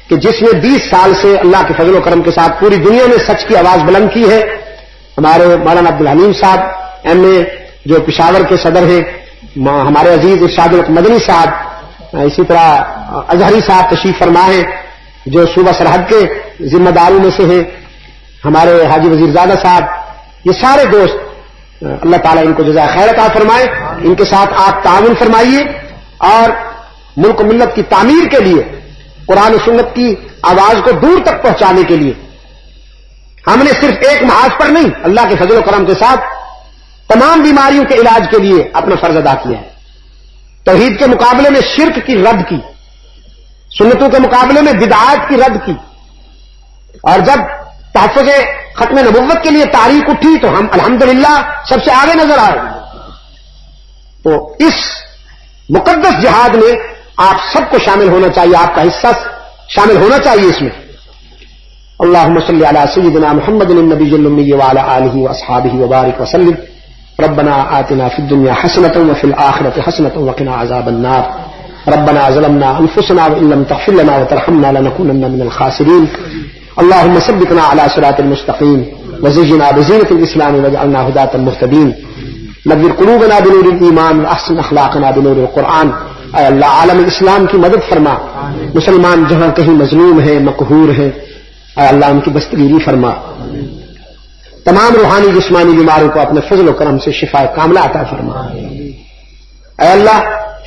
کہ جس نے 20 سال سے اللہ کے فضل و کرم کے ساتھ پوری دنیا میں سچ کی آواز بلند کی ہے۔ ہمارے مولانا عبدالحلیم صاحب ایم اے جو پشاور کے صدر ہیں، ہمارے عزیز ارشاد الحق مدنی صاحب، اسی طرح اظہری صاحب تشریف فرما ہیں جو صوبہ سرحد کے ذمہ داروں میں سے ہیں، ہمارے حاجی وزیر زادہ صاحب، یہ سارے دوست اللہ تعالیٰ ان کو جزائے خیر عطا فرمائے۔ ان کے ساتھ آپ تعاون فرمائیے اور ملک و ملت کی تعمیر کے لیے، قرآن و سنت کی آواز کو دور تک پہنچانے کے لیے ہم نے صرف ایک محاذ پر نہیں، اللہ کے فضل و کرم کے ساتھ تمام بیماریوں کے علاج کے لیے اپنا فرض ادا کیا ہے۔ توحید کے مقابلے میں شرک کی رد کی، سنتوں کے مقابلے میں بدعات کی رد کی، اور جب تحفظ ختم نبوت کے لیے تاریخ اٹھی تو ہم الحمدللہ سب سے آگے نظر آئے۔ تو اس مقدس جہاد میں آپ سب کو شامل ہونا چاہیے، آپ کا حصہ شامل ہونا چاہیے اس میں۔ اللہم صلی علی سیدنا محمد النبی الامی وعلی آلہ واصحابہ وبارک وسلم۔ ربنا آتنا فی الدنیا حسنۃ وفی الآخرۃ حسنۃ وقنا عذاب النار۔ ربنا ظلمنا انفسنا وان لم تغفر لنا وترحمنا لنكونن من الخاسرین۔ اللهم ثبتنا على صراط المستقيم وزينا بزينة الإسلام واجعلنا هداة مهتدين نور قلوبنا بنور الإيمان وأحسن أخلاقنا بنور القرآن۔ اے اللہ عالم اسلام کی مدد فرما، مسلمان جہاں کہیں مظلوم ہیں، مقہور ہیں، اے اللہ ان کی دستگیری فرما، تمام روحانی جسمانی بیماروں کو اپنے فضل و کرم سے شفا کاملہ عطا فرما۔ اے اللہ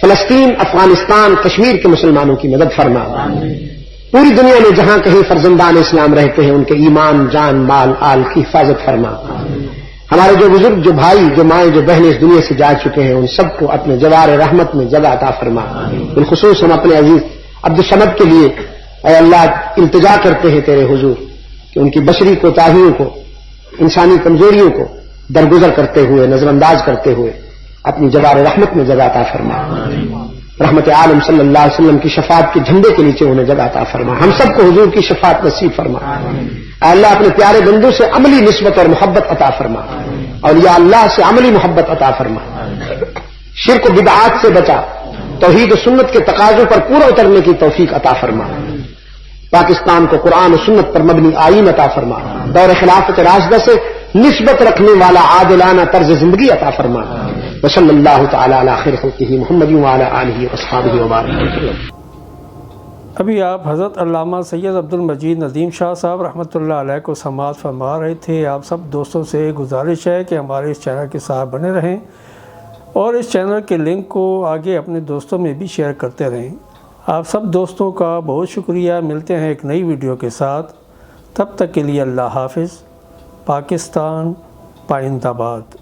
فلسطین، افغانستان، کشمیر کے مسلمانوں کی مدد فرما۔ پوری دنیا میں جہاں کہیں فرزندان اسلام رہتے ہیں ان کے ایمان، جان، مال، آل کی حفاظت فرما۔ ہمارے جو بزرگ، جو بھائی، جو مائیں، جو بہنیں اس دنیا سے جا چکے ہیں، ان سب کو اپنے جوار رحمت میں جگہ عطا فرما۔ بالخصوص ہم اپنے عزیز عبدالصمد کے لیے اے اللہ التجا کرتے ہیں تیرے حضور کہ ان کی بشری کوتاہیوں کو، انسانی کمزوریوں کو درگزر کرتے ہوئے، نظر انداز کرتے ہوئے اپنی جوار رحمت میں جگہ عطا فرما۔ رحمت عالم صلی اللہ علیہ وسلم کی شفاعت کے جھنڈے کے نیچے انہیں جگہ عطا فرما۔ ہم سب کو حضور کی شفاعت نصیب فرما۔ اے اللہ اپنے پیارے بندوں سے عملی نسبت اور محبت عطا فرما، اور یا اللہ سے عملی محبت عطا فرما۔ شرک و بدعات سے بچا، توحید و سنت کے تقاضوں پر پورا اترنے کی توفیق عطا فرما۔ پاکستان کو قرآن و سنت پر مبنی آئین عطا فرما۔ دور خلافت راشدہ سے نسبت رکھنے والا عادلانہ طرز زندگی عطا فرما۔ وصلی اللہ تعالی علی خیر خلقہ محمد وعلی آلہ واصحابہ وبارک وسلم۔ ابھی آپ حضرت علامہ سید عبدالمجید ندیم شاہ صاحب رحمۃ اللہ علیہ کو سماعت فرما رہے تھے۔ آپ سب دوستوں سے گزارش ہے کہ ہمارے اس چینل کے ساتھ بنے رہیں اور اس چینل کے لنک کو آگے اپنے دوستوں میں بھی شیئر کرتے رہیں۔ آپ سب دوستوں کا بہت شکریہ۔ ملتے ہیں ایک نئی ویڈیو کے ساتھ، تب تک کے لیے اللہ حافظ۔ پاکستان پائندہ باد۔